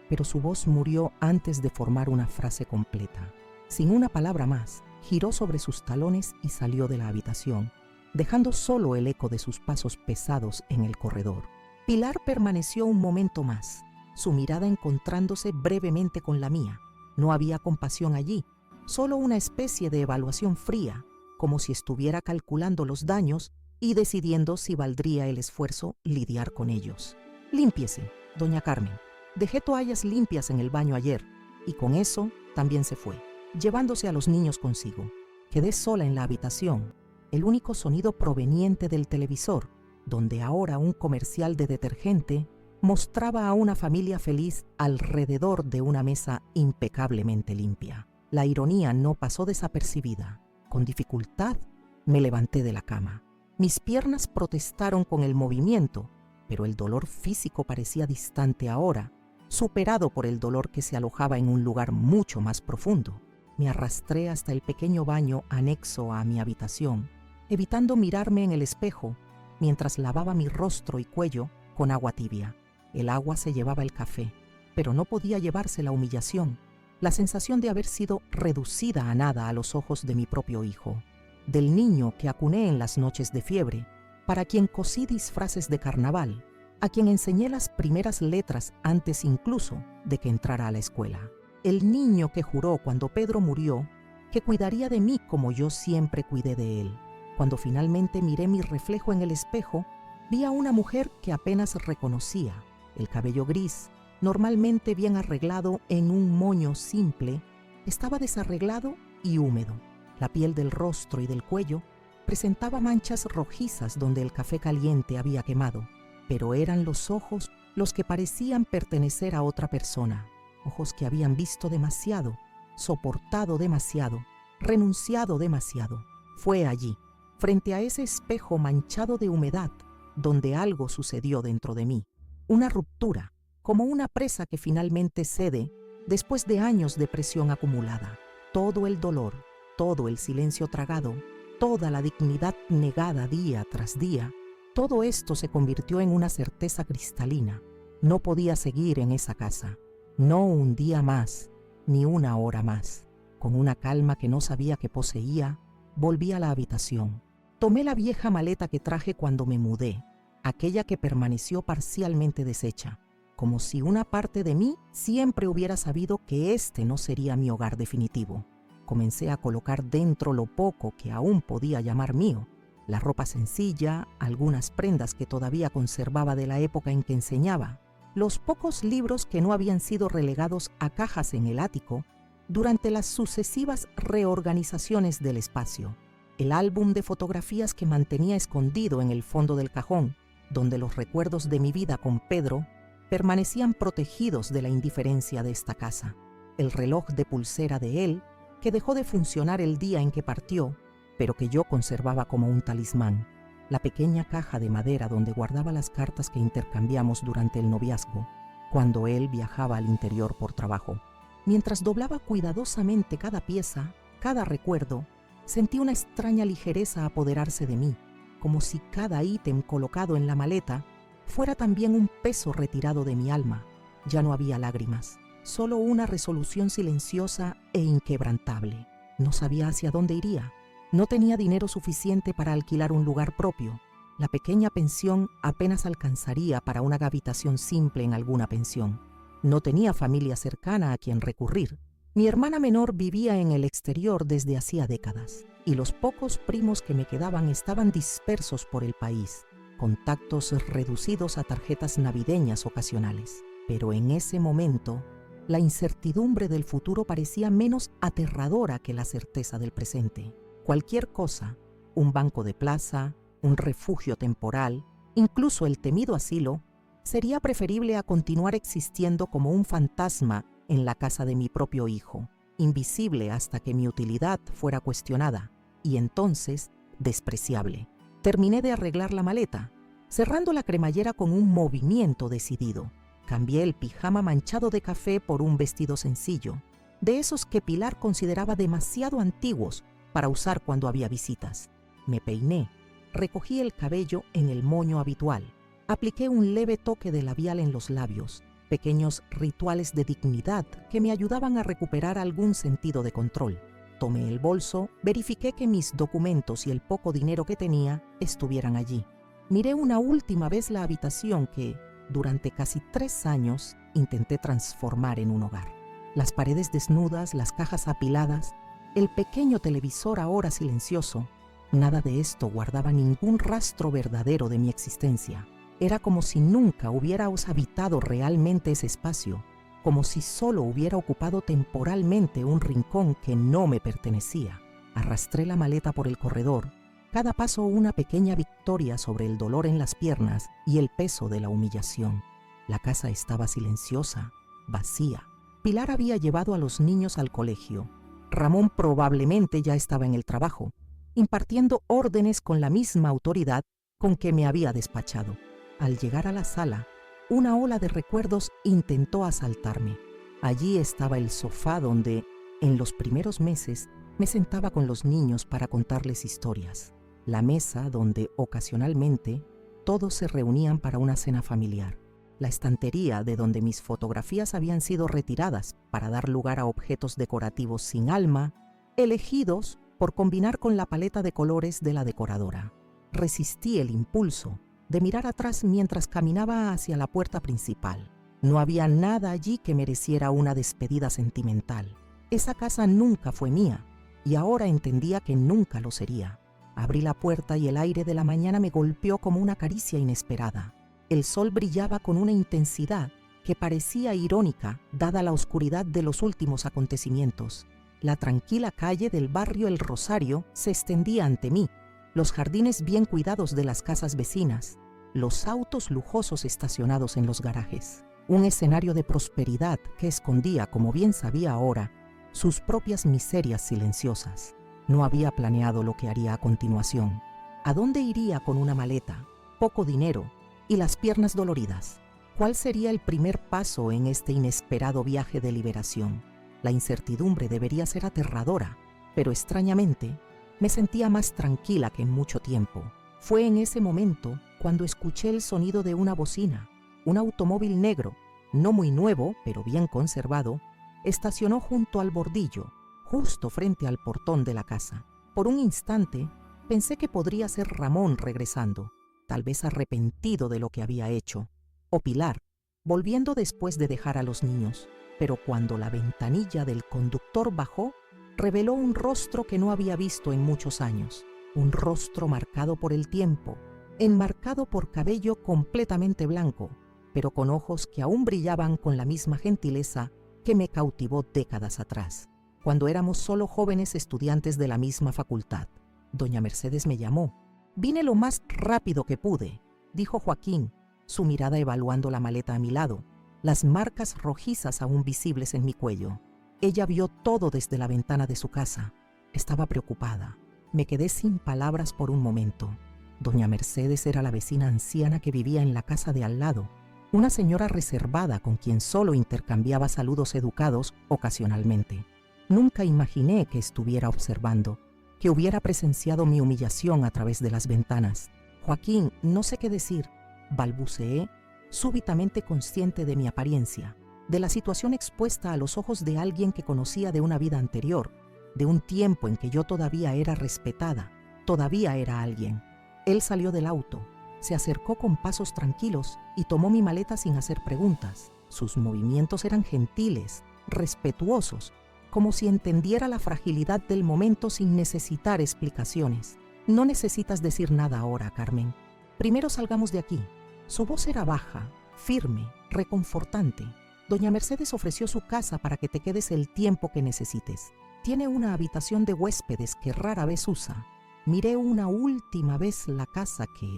pero su voz murió antes de formar una frase completa. Sin una palabra más, giró sobre sus talones y salió de la habitación, dejando solo el eco de sus pasos pesados en el corredor. Pilar permaneció un momento más, su mirada encontrándose brevemente con la mía. No había compasión allí, solo una especie de evaluación fría, como si estuviera calculando los daños y decidiendo si valdría el esfuerzo lidiar con ellos. «Límpiese, doña Carmen. Dejé toallas limpias en el baño ayer», y con eso también se fue, llevándose a los niños consigo. Quedé sola en la habitación, el único sonido proveniente del televisor, donde ahora un comercial de detergente mostraba a una familia feliz alrededor de una mesa impecablemente limpia. La ironía no pasó desapercibida. Con dificultad me levanté de la cama. Mis piernas protestaron con el movimiento, pero el dolor físico parecía distante ahora, superado por el dolor que se alojaba en un lugar mucho más profundo. Me arrastré hasta el pequeño baño anexo a mi habitación, evitando mirarme en el espejo mientras lavaba mi rostro y cuello con agua tibia. El agua se llevaba el café, pero no podía llevarse la humillación, la sensación de haber sido reducida a nada a los ojos de mi propio hijo, del niño que acuné en las noches de fiebre, para quien cosí disfraces de carnaval, a quien enseñé las primeras letras antes incluso de que entrara a la escuela. El niño que juró cuando Pedro murió que cuidaría de mí como yo siempre cuidé de él. Cuando finalmente miré mi reflejo en el espejo, vi a una mujer que apenas reconocía. El cabello gris, normalmente bien arreglado en un moño simple, estaba desarreglado y húmedo. La piel del rostro y del cuello presentaba manchas rojizas donde el café caliente había quemado, pero eran los ojos los que parecían pertenecer a otra persona, ojos que habían visto demasiado, soportado demasiado, renunciado demasiado. Fue allí, frente a ese espejo manchado de humedad, donde algo sucedió dentro de mí, una ruptura, como una presa que finalmente cede después de años de presión acumulada. Todo el dolor, todo el silencio tragado, toda la dignidad negada día tras día, todo esto se convirtió en una certeza cristalina. No podía seguir en esa casa. No un día más, ni una hora más. Con una calma que no sabía que poseía, volví a la habitación. Tomé la vieja maleta que traje cuando me mudé, aquella que permaneció parcialmente deshecha, como si una parte de mí siempre hubiera sabido que este no sería mi hogar definitivo. Comencé a colocar dentro lo poco que aún podía llamar mío, la ropa sencilla, algunas prendas que todavía conservaba de la época en que enseñaba, los pocos libros que no habían sido relegados a cajas en el ático durante las sucesivas reorganizaciones del espacio, el álbum de fotografías que mantenía escondido en el fondo del cajón, donde los recuerdos de mi vida con Pedro permanecían protegidos de la indiferencia de esta casa, el reloj de pulsera de él, que dejó de funcionar el día en que partió, pero que yo conservaba como un talismán, la pequeña caja de madera donde guardaba las cartas que intercambiamos durante el noviazgo, cuando él viajaba al interior por trabajo. Mientras doblaba cuidadosamente cada pieza, cada recuerdo, sentí una extraña ligereza apoderarse de mí, como si cada ítem colocado en la maleta fuera también un peso retirado de mi alma. Ya no había lágrimas, solo una resolución silenciosa e inquebrantable. No sabía hacia dónde iría. No tenía dinero suficiente para alquilar un lugar propio. La pequeña pensión apenas alcanzaría para una habitación simple en alguna pensión. No tenía familia cercana a quien recurrir. Mi hermana menor vivía en el exterior desde hacía décadas, y los pocos primos que me quedaban estaban dispersos por el país, contactos reducidos a tarjetas navideñas ocasionales. Pero en ese momento, la incertidumbre del futuro parecía menos aterradora que la certeza del presente. Cualquier cosa, un banco de plaza, un refugio temporal, incluso el temido asilo, sería preferible a continuar existiendo como un fantasma en la casa de mi propio hijo, invisible hasta que mi utilidad fuera cuestionada, y entonces despreciable. Terminé de arreglar la maleta, cerrando la cremallera con un movimiento decidido. Cambié el pijama manchado de café por un vestido sencillo, de esos que Pilar consideraba demasiado antiguos para usar cuando había visitas. Me peiné, recogí el cabello en el moño habitual, apliqué un leve toque de labial en los labios, pequeños rituales de dignidad que me ayudaban a recuperar algún sentido de control. Tomé el bolso, verifiqué que mis documentos y el poco dinero que tenía estuvieran allí. Miré una última vez la habitación que, durante casi 3 años, intenté transformar en un hogar. Las paredes desnudas, las cajas apiladas, el pequeño televisor ahora silencioso, nada de esto guardaba ningún rastro verdadero de mi existencia. Era como si nunca hubiera habitado realmente ese espacio, como si solo hubiera ocupado temporalmente un rincón que no me pertenecía. Arrastré la maleta por el corredor, cada paso una pequeña victoria sobre el dolor en las piernas y el peso de la humillación. La casa estaba silenciosa, vacía. Pilar había llevado a los niños al colegio. Ramón probablemente ya estaba en el trabajo, impartiendo órdenes con la misma autoridad con que me había despachado. Al llegar a la sala, una ola de recuerdos intentó asaltarme. Allí estaba el sofá donde, en los primeros meses, me sentaba con los niños para contarles historias. La mesa donde, ocasionalmente, todos se reunían para una cena familiar. La estantería de donde mis fotografías habían sido retiradas para dar lugar a objetos decorativos sin alma, elegidos por combinar con la paleta de colores de la decoradora. Resistí el impulso de mirar atrás mientras caminaba hacia la puerta principal. No había nada allí que mereciera una despedida sentimental. Esa casa nunca fue mía, y ahora entendía que nunca lo sería. Abrí la puerta y el aire de la mañana me golpeó como una caricia inesperada. El sol brillaba con una intensidad que parecía irónica, dada la oscuridad de los últimos acontecimientos. La tranquila calle del barrio El Rosario se extendía ante mí, los jardines bien cuidados de las casas vecinas, los autos lujosos estacionados en los garajes. Un escenario de prosperidad que escondía, como bien sabía ahora, sus propias miserias silenciosas. No había planeado lo que haría a continuación. ¿A dónde iría con una maleta, poco dinero y las piernas doloridas? ¿Cuál sería el primer paso en este inesperado viaje de liberación? La incertidumbre debería ser aterradora, pero extrañamente me sentía más tranquila que en mucho tiempo. Fue en ese momento cuando escuché el sonido de una bocina, un automóvil negro, no muy nuevo, pero bien conservado, estacionó junto al bordillo, justo frente al portón de la casa. Por un instante pensé que podría ser Ramón regresando, tal vez arrepentido de lo que había hecho, o Pilar, volviendo después de dejar a los niños. Pero cuando la ventanilla del conductor bajó, reveló un rostro que no había visto en muchos años, un rostro marcado por el tiempo, enmarcado por cabello completamente blanco, pero con ojos que aún brillaban con la misma gentileza que me cautivó décadas atrás, cuando éramos solo jóvenes estudiantes de la misma facultad. Doña Mercedes me llamó. «Vine lo más rápido que pude», dijo Joaquín, su mirada evaluando la maleta a mi lado, las marcas rojizas aún visibles en mi cuello. Ella vio todo desde la ventana de su casa. Estaba preocupada. Me quedé sin palabras por un momento. Doña Mercedes era la vecina anciana que vivía en la casa de al lado, una señora reservada con quien solo intercambiaba saludos educados ocasionalmente. Nunca imaginé que estuviera observando, que hubiera presenciado mi humillación a través de las ventanas. «Joaquín, no sé qué decir», balbuceé, súbitamente consciente de mi apariencia, de la situación expuesta a los ojos de alguien que conocía de una vida anterior, de un tiempo en que yo todavía era respetada, todavía era alguien. Él salió del auto, se acercó con pasos tranquilos y tomó mi maleta sin hacer preguntas. Sus movimientos eran gentiles, respetuosos, como si entendiera la fragilidad del momento sin necesitar explicaciones. «No necesitas decir nada ahora, Carmen. Primero salgamos de aquí». Su voz era baja, firme, reconfortante. «Doña Mercedes ofreció su casa para que te quedes el tiempo que necesites. Tiene una habitación de huéspedes que rara vez usa. Miré una última vez la casa que,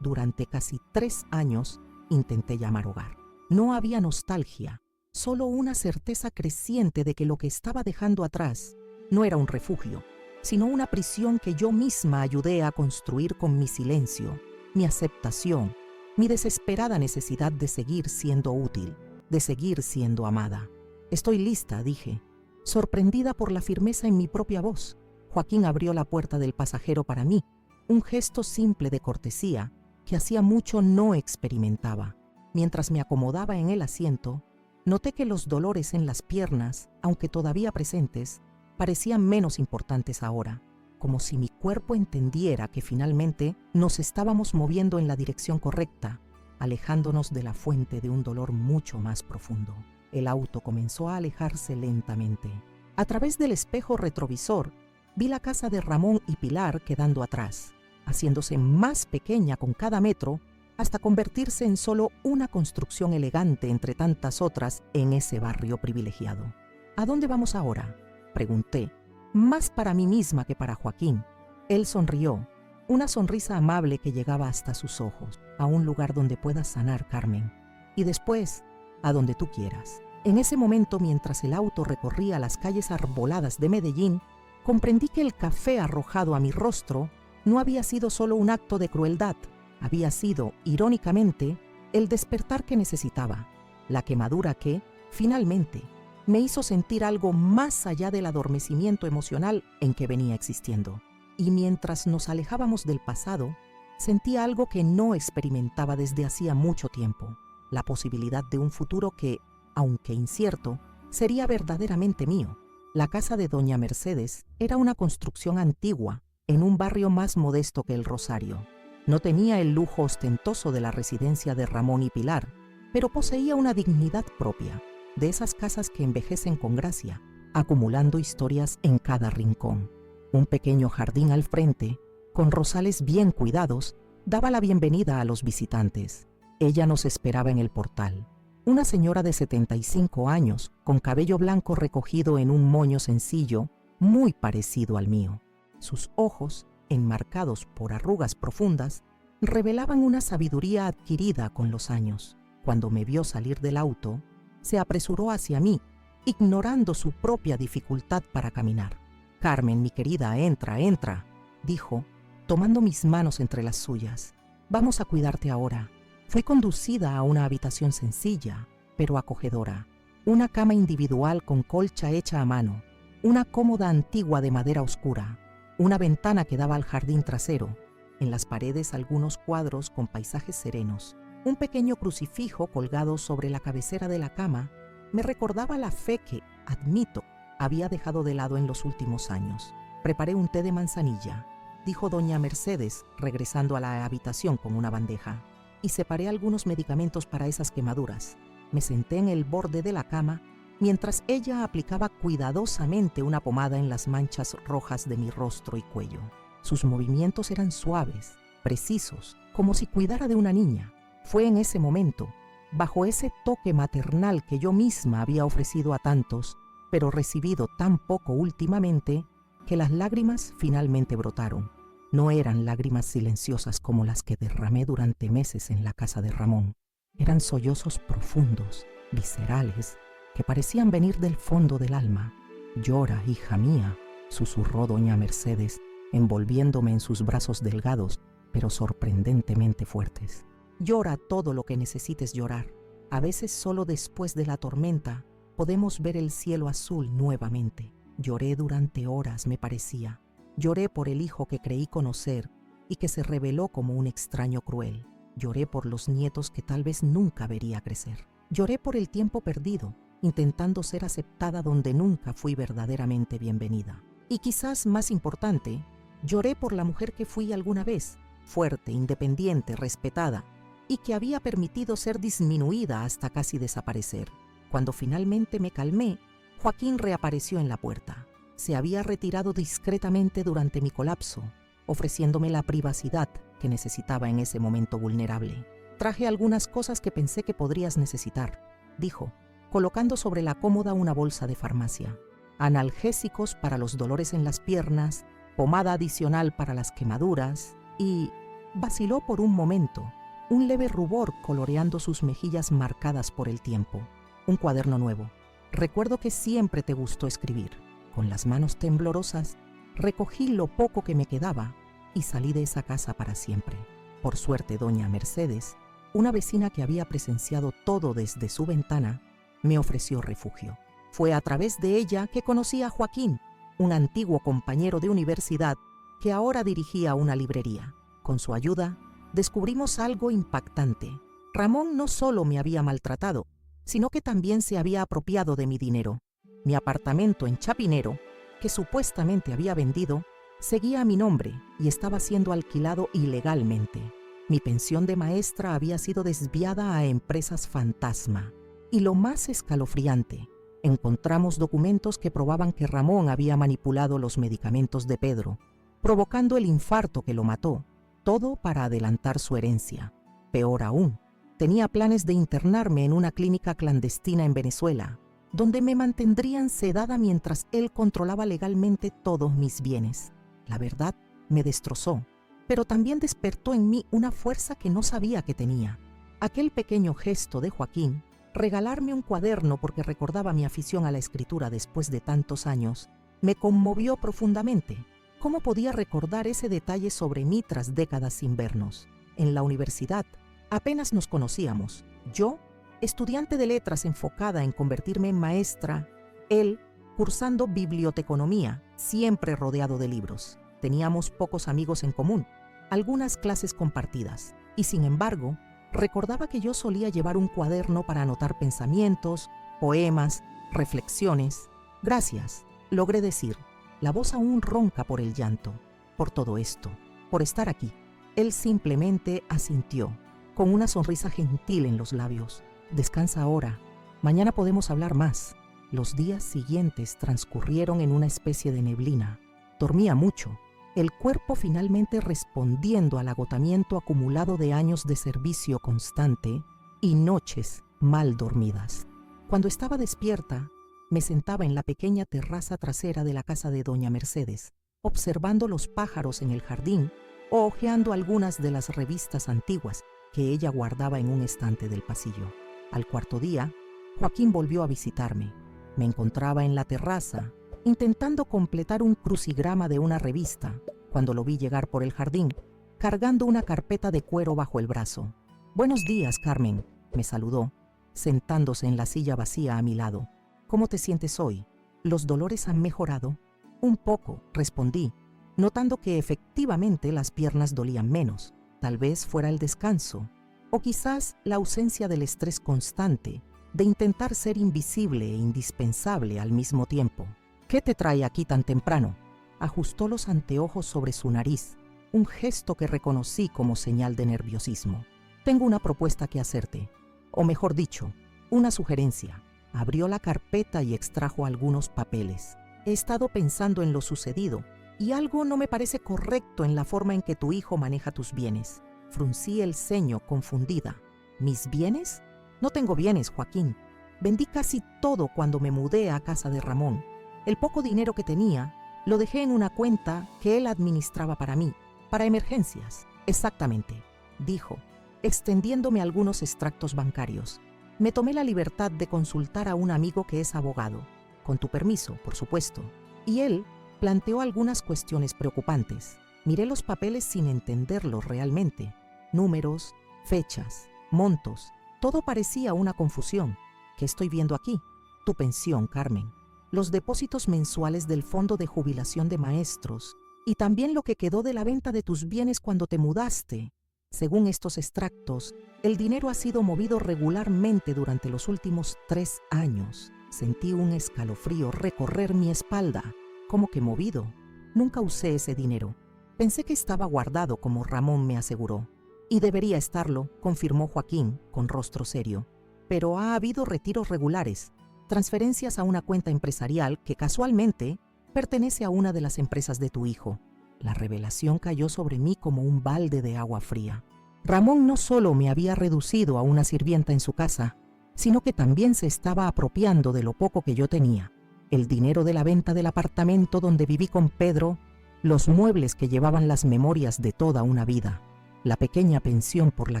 durante casi 3 años, intenté llamar hogar. No había nostalgia, solo una certeza creciente de que lo que estaba dejando atrás no era un refugio, sino una prisión que yo misma ayudé a construir con mi silencio, mi aceptación, mi desesperada necesidad de seguir siendo útil, de seguir siendo amada. «Estoy lista», dije, sorprendida por la firmeza en mi propia voz. Joaquín abrió la puerta del pasajero para mí, un gesto simple de cortesía que hacía mucho no experimentaba. Mientras me acomodaba en el asiento, noté que los dolores en las piernas, aunque todavía presentes, parecían menos importantes ahora, como si mi cuerpo entendiera que finalmente nos estábamos moviendo en la dirección correcta, alejándonos de la fuente de un dolor mucho más profundo. El auto comenzó a alejarse lentamente. A través del espejo retrovisor, vi la casa de Ramón y Pilar quedando atrás, haciéndose más pequeña con cada metro hasta convertirse en solo una construcción elegante entre tantas otras en ese barrio privilegiado. «¿A dónde vamos ahora?», pregunté, más para mí misma que para Joaquín. Él sonrió, una sonrisa amable que llegaba hasta sus ojos. «A un lugar donde puedas sanar, Carmen. Y después, a donde tú quieras». En ese momento, mientras el auto recorría las calles arboladas de Medellín, comprendí que el café arrojado a mi rostro no había sido solo un acto de crueldad, había sido, irónicamente, el despertar que necesitaba, la quemadura que, finalmente, me hizo sentir algo más allá del adormecimiento emocional en que venía existiendo. Y mientras nos alejábamos del pasado, sentí algo que no experimentaba desde hacía mucho tiempo, la posibilidad de un futuro que, aunque incierto, sería verdaderamente mío. La casa de Doña Mercedes era una construcción antigua, en un barrio más modesto que el Rosario. No tenía el lujo ostentoso de la residencia de Ramón y Pilar, pero poseía una dignidad propia, de esas casas que envejecen con gracia, acumulando historias en cada rincón. Un pequeño jardín al frente, con rosales bien cuidados, daba la bienvenida a los visitantes. Ella nos esperaba en el portal. Una señora de 75 años, con cabello blanco recogido en un moño sencillo, muy parecido al mío. Sus ojos, enmarcados por arrugas profundas, revelaban una sabiduría adquirida con los años. Cuando me vio salir del auto, se apresuró hacia mí, ignorando su propia dificultad para caminar. «Carmen, mi querida, entra, entra», dijo, tomando mis manos entre las suyas. «Vamos a cuidarte ahora». Fui conducida a una habitación sencilla, pero acogedora. Una cama individual con colcha hecha a mano, una cómoda antigua de madera oscura, una ventana que daba al jardín trasero, en las paredes algunos cuadros con paisajes serenos, Un pequeño crucifijo colgado sobre la cabecera de la cama me recordaba la fe que, admito, había dejado de lado en los últimos años. Preparé un té de manzanilla, dijo doña Mercedes, regresando a la habitación con una bandeja, y separé algunos medicamentos para esas quemaduras. Me senté en el borde de la cama mientras ella aplicaba cuidadosamente una pomada en las manchas rojas de mi rostro y cuello. Sus movimientos eran suaves, precisos, como si cuidara de una niña. Fue en ese momento, bajo ese toque maternal que yo misma había ofrecido a tantos, pero recibido tan poco últimamente, que las lágrimas finalmente brotaron. No eran lágrimas silenciosas como las que derramé durante meses en la casa de Ramón. Eran sollozos profundos, viscerales, que parecían venir del fondo del alma. «Llora, hija mía», susurró doña Mercedes, envolviéndome en sus brazos delgados, pero sorprendentemente fuertes. «Llora todo lo que necesites llorar. A veces solo después de la tormenta podemos ver el cielo azul nuevamente». Lloré durante horas, me parecía. Lloré por el hijo que creí conocer y que se reveló como un extraño cruel. Lloré por los nietos que tal vez nunca vería crecer. Lloré por el tiempo perdido, intentando ser aceptada donde nunca fui verdaderamente bienvenida. Y quizás más importante, lloré por la mujer que fui alguna vez, fuerte, independiente, respetada, y que había permitido ser disminuida hasta casi desaparecer. Cuando finalmente me calmé, Joaquín reapareció en la puerta. Se había retirado discretamente durante mi colapso, ofreciéndome la privacidad que necesitaba en ese momento vulnerable. «Traje algunas cosas que pensé que podrías necesitar», dijo, colocando sobre la cómoda una bolsa de farmacia. «Analgésicos para los dolores en las piernas, pomada adicional para las quemaduras» y vaciló por un momento, un leve rubor coloreando sus mejillas marcadas por el tiempo. «Un cuaderno nuevo. Recuerdo que siempre te gustó escribir». Con las manos temblorosas, recogí lo poco que me quedaba y salí de esa casa para siempre. Por suerte, doña Mercedes, una vecina que había presenciado todo desde su ventana, me ofreció refugio. Fue a través de ella que conocí a Joaquín, un antiguo compañero de universidad que ahora dirigía una librería. Con su ayuda, descubrimos algo impactante. Ramón no solo me había maltratado, sino que también se había apropiado de mi dinero. Mi apartamento en Chapinero, que supuestamente había vendido, seguía a mi nombre y estaba siendo alquilado ilegalmente. Mi pensión de maestra había sido desviada a empresas fantasma. Y lo más escalofriante, encontramos documentos que probaban que Ramón había manipulado los medicamentos de Pedro, provocando el infarto que lo mató, todo para adelantar su herencia. Peor aún, tenía planes de internarme en una clínica clandestina en Venezuela, donde me mantendrían sedada mientras él controlaba legalmente todos mis bienes. La verdad me destrozó, pero también despertó en mí una fuerza que no sabía que tenía. Aquel pequeño gesto de Joaquín, regalarme un cuaderno porque recordaba mi afición a la escritura después de tantos años, me conmovió profundamente. ¿Cómo podía recordar ese detalle sobre mí tras décadas sin vernos? En la universidad apenas nos conocíamos. Yo, estudiante de letras enfocada en convertirme en maestra, él, cursando biblioteconomía, siempre rodeado de libros. Teníamos pocos amigos en común, algunas clases compartidas, y sin embargo, recordaba que yo solía llevar un cuaderno para anotar pensamientos, poemas, reflexiones. «Gracias», logré decir, la voz aún ronca por el llanto, «por todo esto, por estar aquí». Él simplemente asintió, con una sonrisa gentil en los labios. «Descansa ahora. Mañana podemos hablar más». Los días siguientes transcurrieron en una especie de neblina. Dormía mucho, el cuerpo finalmente respondiendo al agotamiento acumulado de años de servicio constante y noches mal dormidas. Cuando estaba despierta, me sentaba en la pequeña terraza trasera de la casa de doña Mercedes, observando los pájaros en el jardín o hojeando algunas de las revistas antiguas que ella guardaba en un estante del pasillo. Al cuarto día, Joaquín volvió a visitarme. Me encontraba en la terraza, intentando completar un crucigrama de una revista, cuando lo vi llegar por el jardín, cargando una carpeta de cuero bajo el brazo. «Buenos días, Carmen», me saludó, sentándose en la silla vacía a mi lado. «¿Cómo te sientes hoy? ¿Los dolores han mejorado?» «Un poco», respondí, notando que efectivamente las piernas dolían menos. Tal vez fuera el descanso. O quizás la ausencia del estrés constante, de intentar ser invisible e indispensable al mismo tiempo. ¿Qué te trae aquí tan temprano? Ajustó los anteojos sobre su nariz, un gesto que reconocí como señal de nerviosismo. Tengo una propuesta que hacerte, o mejor dicho, una sugerencia. Abrió la carpeta y extrajo algunos papeles. He estado pensando en lo sucedido y algo no me parece correcto en la forma en que tu hijo maneja tus bienes. Fruncí el ceño, confundida. ¿Mis bienes? No tengo bienes, Joaquín. Vendí casi todo cuando me mudé a casa de Ramón. El poco dinero que tenía lo dejé en una cuenta que él administraba para mí, para emergencias. Exactamente, dijo, extendiéndome algunos extractos bancarios. Me tomé la libertad de consultar a un amigo que es abogado, con tu permiso, por supuesto, y él planteó algunas cuestiones preocupantes. Miré los papeles sin entenderlos realmente. Números, fechas, montos, todo parecía una confusión. ¿Qué estoy viendo aquí? Tu pensión, Carmen. Los depósitos mensuales del Fondo de Jubilación de Maestros y también lo que quedó de la venta de tus bienes cuando te mudaste. Según estos extractos, el dinero ha sido movido regularmente durante los últimos 3 años. Sentí un escalofrío recorrer mi espalda. ¿Cómo que movido? Nunca usé ese dinero. Pensé que estaba guardado, como Ramón me aseguró. Y debería estarlo, confirmó Joaquín, con rostro serio. Pero ha habido retiros regulares, transferencias a una cuenta empresarial que casualmente pertenece a una de las empresas de tu hijo. La revelación cayó sobre mí como un balde de agua fría. Ramón no solo me había reducido a una sirvienta en su casa, sino que también se estaba apropiando de lo poco que yo tenía. El dinero de la venta del apartamento donde viví con Pedro, los muebles que llevaban las memorias de toda una vida, la pequeña pensión por la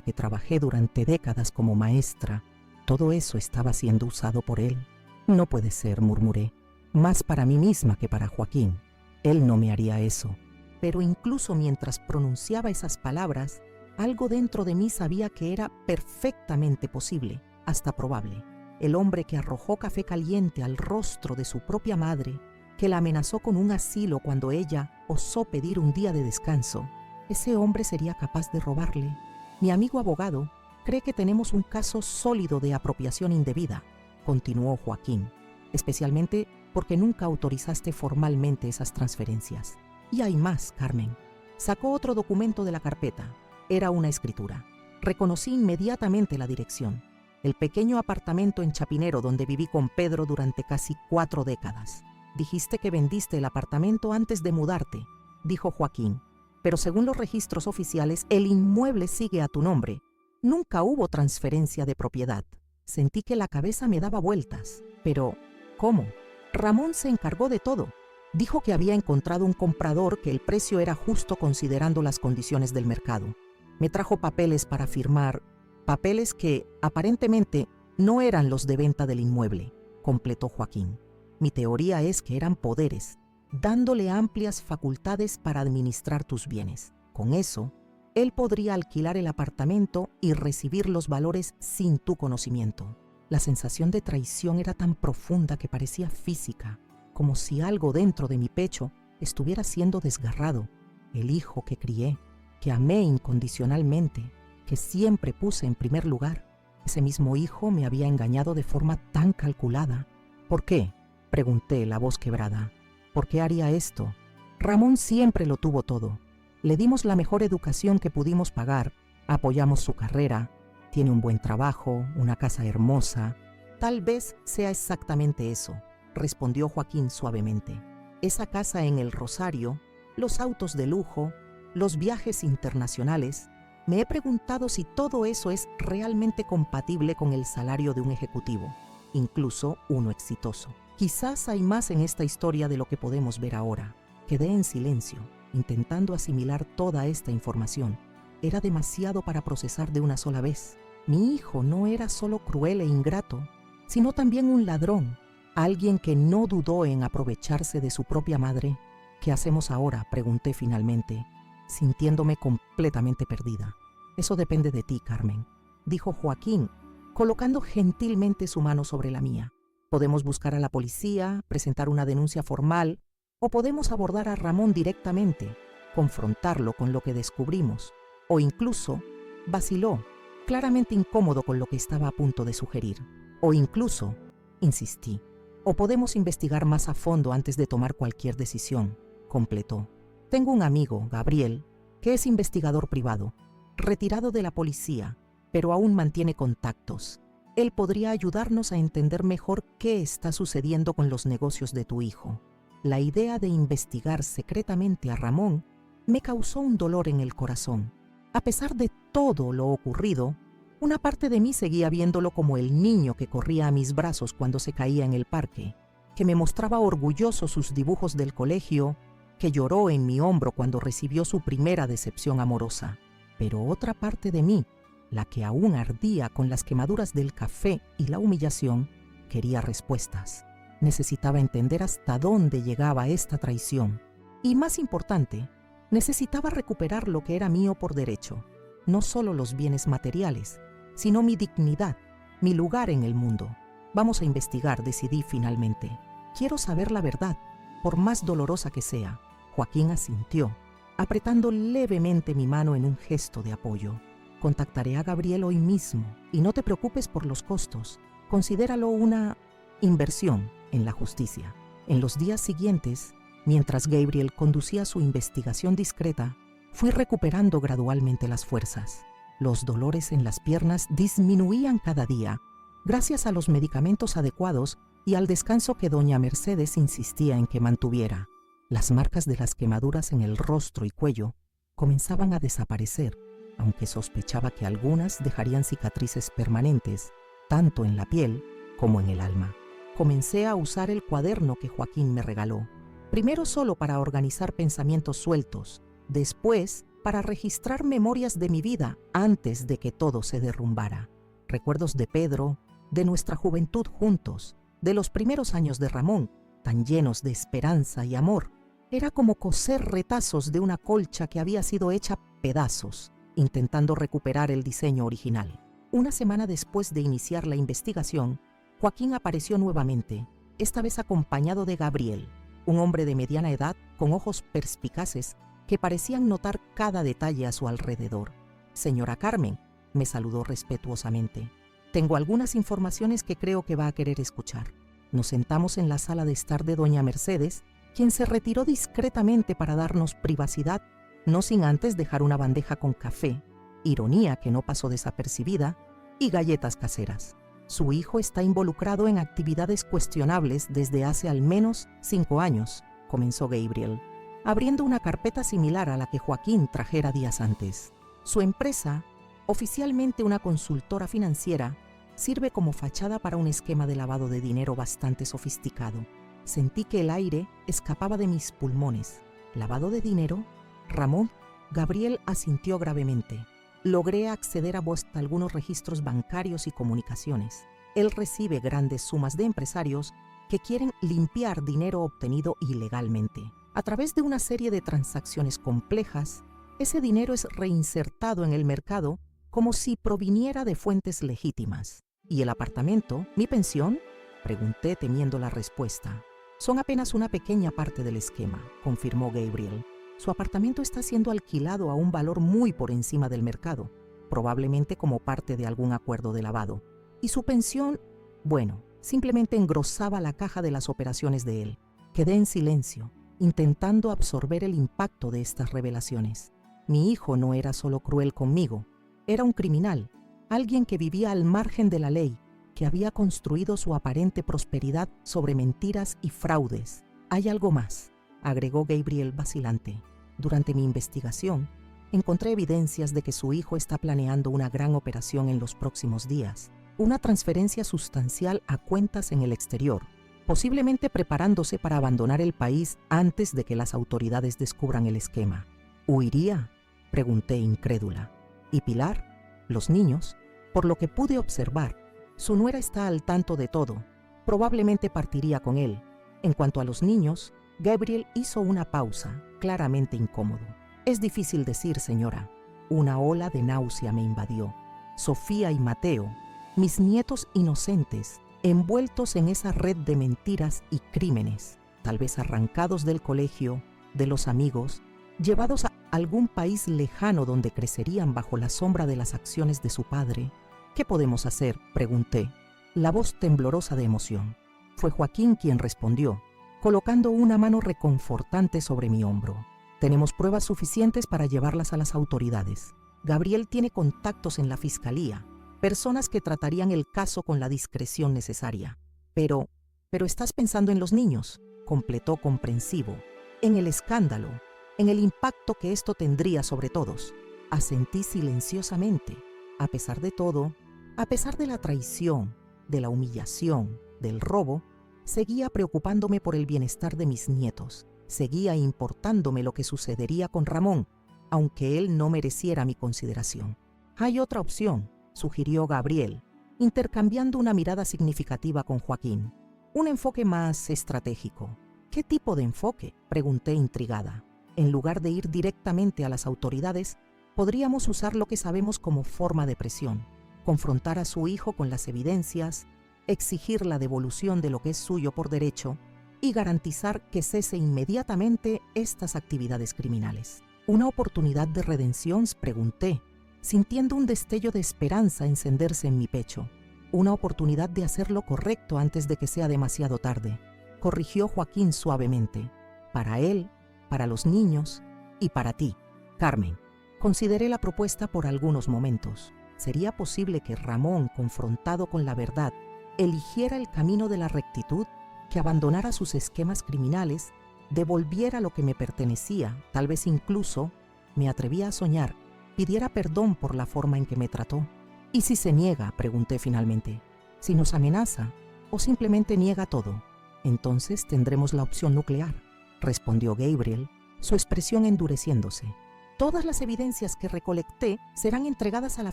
que trabajé durante décadas como maestra, todo eso estaba siendo usado por él. No puede ser, murmuré, más para mí misma que para Joaquín. Él no me haría eso. Pero incluso mientras pronunciaba esas palabras, algo dentro de mí sabía que era perfectamente posible, hasta probable. El hombre que arrojó café caliente al rostro de su propia madre, que la amenazó con un asilo cuando ella osó pedir un día de descanso, ese hombre sería capaz de robarle. Mi amigo abogado cree que tenemos un caso sólido de apropiación indebida, continuó Joaquín, especialmente porque nunca autorizaste formalmente esas transferencias. Y hay más, Carmen. Sacó otro documento de la carpeta. Era una escritura. Reconocí inmediatamente la dirección. El pequeño apartamento en Chapinero donde viví con Pedro durante casi 4 décadas. Dijiste que vendiste el apartamento antes de mudarte, dijo Joaquín. Pero según los registros oficiales, el inmueble sigue a tu nombre. Nunca hubo transferencia de propiedad. Sentí que la cabeza me daba vueltas. Pero, ¿cómo? Ramón se encargó de todo. Dijo que había encontrado un comprador, que el precio era justo considerando las condiciones del mercado. Me trajo papeles para firmar, papeles que aparentemente no eran los de venta del inmueble, completó Joaquín. Mi teoría es que eran poderes, dándole amplias facultades para administrar tus bienes. Con eso, él podría alquilar el apartamento y recibir los valores sin tu conocimiento. La sensación de traición era tan profunda que parecía física, como si algo dentro de mi pecho estuviera siendo desgarrado. El hijo que crié, que amé incondicionalmente, que siempre puse en primer lugar, ese mismo hijo me había engañado de forma tan calculada. ¿Por qué?, pregunté, la voz quebrada. ¿Por qué haría esto? Ramón siempre lo tuvo todo. Le dimos la mejor educación que pudimos pagar, apoyamos su carrera, tiene un buen trabajo, una casa hermosa. Tal vez sea exactamente eso, respondió Joaquín suavemente. Esa casa en el Rosario, los autos de lujo, los viajes internacionales. Me he preguntado si todo eso es realmente compatible con el salario de un ejecutivo, incluso uno exitoso. Quizás hay más en esta historia de lo que podemos ver ahora. Quedé en silencio, intentando asimilar toda esta información. Era demasiado para procesar de una sola vez. Mi hijo no era solo cruel e ingrato, sino también un ladrón, alguien que no dudó en aprovecharse de su propia madre. ¿Qué hacemos ahora?, pregunté finalmente, sintiéndome completamente perdida. Eso depende de ti, Carmen, dijo Joaquín, colocando gentilmente su mano sobre la mía. Podemos buscar a la policía, presentar una denuncia formal, o podemos abordar a Ramón directamente, confrontarlo con lo que descubrimos, o incluso, vaciló, claramente incómodo con lo que estaba a punto de sugerir. O incluso, insistí, o podemos investigar más a fondo antes de tomar cualquier decisión, completó. Tengo un amigo, Gabriel, que es investigador privado, retirado de la policía, pero aún mantiene contactos. Él podría ayudarnos a entender mejor qué está sucediendo con los negocios de tu hijo. La idea de investigar secretamente a Ramón me causó un dolor en el corazón. A pesar de todo lo ocurrido, una parte de mí seguía viéndolo como el niño que corría a mis brazos cuando se caía en el parque, que me mostraba orgulloso sus dibujos del colegio, que lloró en mi hombro cuando recibió su primera decepción amorosa. Pero otra parte de mí, la que aún ardía con las quemaduras del café y la humillación, quería respuestas. Necesitaba entender hasta dónde llegaba esta traición. Y más importante, necesitaba recuperar lo que era mío por derecho. No solo los bienes materiales, sino mi dignidad, mi lugar en el mundo. Vamos a investigar, decidí finalmente. Quiero saber la verdad, por más dolorosa que sea. Joaquín asintió, apretando levemente mi mano en un gesto de apoyo. Contactaré a Gabriel hoy mismo y no te preocupes por los costos. Considéralo una inversión en la justicia. En los días siguientes, mientras Gabriel conducía su investigación discreta, fui recuperando gradualmente las fuerzas. Los dolores en las piernas disminuían cada día, gracias a los medicamentos adecuados y al descanso que doña Mercedes insistía en que mantuviera. Las marcas de las quemaduras en el rostro y cuello comenzaban a desaparecer, aunque sospechaba que algunas dejarían cicatrices permanentes, tanto en la piel como en el alma. Comencé a usar el cuaderno que Joaquín me regaló, primero solo para organizar pensamientos sueltos, después para registrar memorias de mi vida antes de que todo se derrumbara. Recuerdos de Pedro, de nuestra juventud juntos, de los primeros años de Ramón, tan llenos de esperanza y amor. Era como coser retazos de una colcha que había sido hecha pedazos, intentando recuperar el diseño original. Una semana después de iniciar la investigación, Joaquín apareció nuevamente, esta vez acompañado de Gabriel, un hombre de mediana edad con ojos perspicaces que parecían notar cada detalle a su alrededor. Señora Carmen, me saludó respetuosamente. Tengo algunas informaciones que creo que va a querer escuchar. Nos sentamos en la sala de estar de doña Mercedes, quien se retiró discretamente para darnos privacidad, no sin antes dejar una bandeja con café, ironía que no pasó desapercibida, y galletas caseras. Su hijo está involucrado en actividades cuestionables desde hace al menos 5 años, comenzó Gabriel, abriendo una carpeta similar a la que Joaquín trajera días antes. Su empresa, oficialmente una consultora financiera, sirve como fachada para un esquema de lavado de dinero bastante sofisticado. Sentí que el aire escapaba de mis pulmones. ¿Lavado de dinero? Ramón, Gabriel asintió gravemente. Logré acceder a algunos registros bancarios y comunicaciones. Él recibe grandes sumas de empresarios que quieren limpiar dinero obtenido ilegalmente. A través de una serie de transacciones complejas, ese dinero es reinsertado en el mercado como si proviniera de fuentes legítimas. ¿Y el apartamento, mi pensión? Pregunté temiendo la respuesta. Son apenas una pequeña parte del esquema, confirmó Gabriel. Su apartamento está siendo alquilado a un valor muy por encima del mercado, probablemente como parte de algún acuerdo de lavado. Y su pensión, bueno, simplemente engrosaba la caja de las operaciones de él. Quedé en silencio, intentando absorber el impacto de estas revelaciones. Mi hijo no era solo cruel conmigo, era un criminal, alguien que vivía al margen de la ley, que había construido su aparente prosperidad sobre mentiras y fraudes. Hay algo más, agregó Gabriel vacilante. Durante mi investigación, encontré evidencias de que su hijo está planeando una gran operación en los próximos días, una transferencia sustancial a cuentas en el exterior, posiblemente preparándose para abandonar el país antes de que las autoridades descubran el esquema. ¿Huiría?, pregunté incrédula. ¿Y Pilar? ¿Los niños? Por lo que pude observar, su nuera está al tanto de todo. Probablemente partiría con él. En cuanto a los niños, Gabriel hizo una pausa, claramente incómodo. Es difícil decir, señora. Una ola de náusea me invadió. Sofía y Mateo, mis nietos inocentes, envueltos en esa red de mentiras y crímenes, tal vez arrancados del colegio, de los amigos, llevados a algún país lejano donde crecerían bajo la sombra de las acciones de su padre. ¿Qué podemos hacer?, pregunté, la voz temblorosa de emoción. Fue Joaquín quien respondió, colocando una mano reconfortante sobre mi hombro. Tenemos pruebas suficientes para llevarlas a las autoridades. Gabriel tiene contactos en la fiscalía, personas que tratarían el caso con la discreción necesaria. Pero estás pensando en los niños, completó comprensivo, en el escándalo, en el impacto que esto tendría sobre todos. Asentí silenciosamente. A pesar de todo, a pesar de la traición, de la humillación, del robo, seguía preocupándome por el bienestar de mis nietos. Seguía importándome lo que sucedería con Ramón, aunque él no mereciera mi consideración. Hay otra opción, sugirió Gabriel, intercambiando una mirada significativa con Joaquín. Un enfoque más estratégico. ¿Qué tipo de enfoque?, pregunté intrigada. En lugar de ir directamente a las autoridades, podríamos usar lo que sabemos como forma de presión, confrontar a su hijo con las evidencias, exigir la devolución de lo que es suyo por derecho y garantizar que cese inmediatamente estas actividades criminales. ¿Una oportunidad de redención?, pregunté, sintiendo un destello de esperanza encenderse en mi pecho. Una oportunidad de hacer lo correcto antes de que sea demasiado tarde, corrigió Joaquín suavemente. Para él, para los niños y para ti, Carmen. Consideré la propuesta por algunos momentos. ¿Sería posible que Ramón, confrontado con la verdad, eligiera el camino de la rectitud, que abandonara sus esquemas criminales, devolviera lo que me pertenecía, tal vez incluso, me atrevía a soñar, pidiera perdón por la forma en que me trató? ¿Y si se niega?, pregunté finalmente. ¿Si nos amenaza o simplemente niega todo? Entonces tendremos la opción nuclear, respondió Gabriel, su expresión endureciéndose. Todas las evidencias que recolecté serán entregadas a la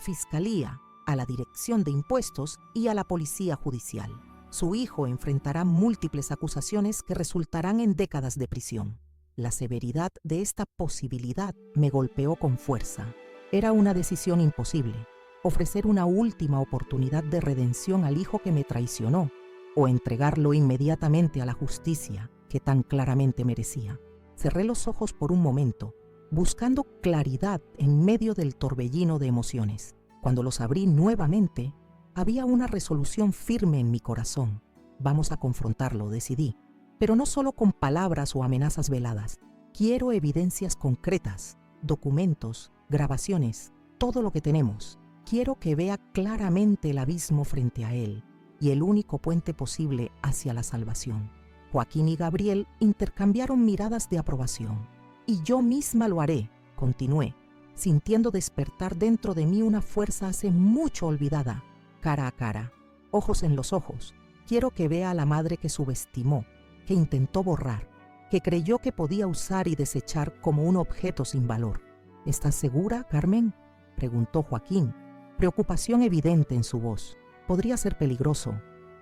Fiscalía, a la Dirección de Impuestos y a la Policía Judicial. Su hijo enfrentará múltiples acusaciones que resultarán en décadas de prisión. La severidad de esta posibilidad me golpeó con fuerza. Era una decisión imposible: ofrecer una última oportunidad de redención al hijo que me traicionó, o entregarlo inmediatamente a la justicia que tan claramente merecía. Cerré los ojos por un momento, buscando claridad en medio del torbellino de emociones. Cuando los abrí nuevamente, había una resolución firme en mi corazón. Vamos a confrontarlo, decidí, pero no solo con palabras o amenazas veladas. Quiero evidencias concretas, documentos, grabaciones, todo lo que tenemos. Quiero que vea claramente el abismo frente a él y el único puente posible hacia la salvación. Joaquín y Gabriel intercambiaron miradas de aprobación. Y yo misma lo haré, continué, sintiendo despertar dentro de mí una fuerza hace mucho olvidada. Cara a cara, ojos en los ojos, quiero que vea a la madre que subestimó, que intentó borrar, que creyó que podía usar y desechar como un objeto sin valor. ¿Estás segura, Carmen?, preguntó Joaquín, preocupación evidente en su voz. Podría ser peligroso.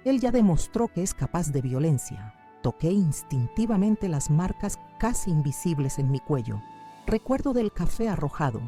Él ya demostró que es capaz de violencia. Toqué instintivamente las marcas casi invisibles en mi cuello. Recuerdo del café arrojado.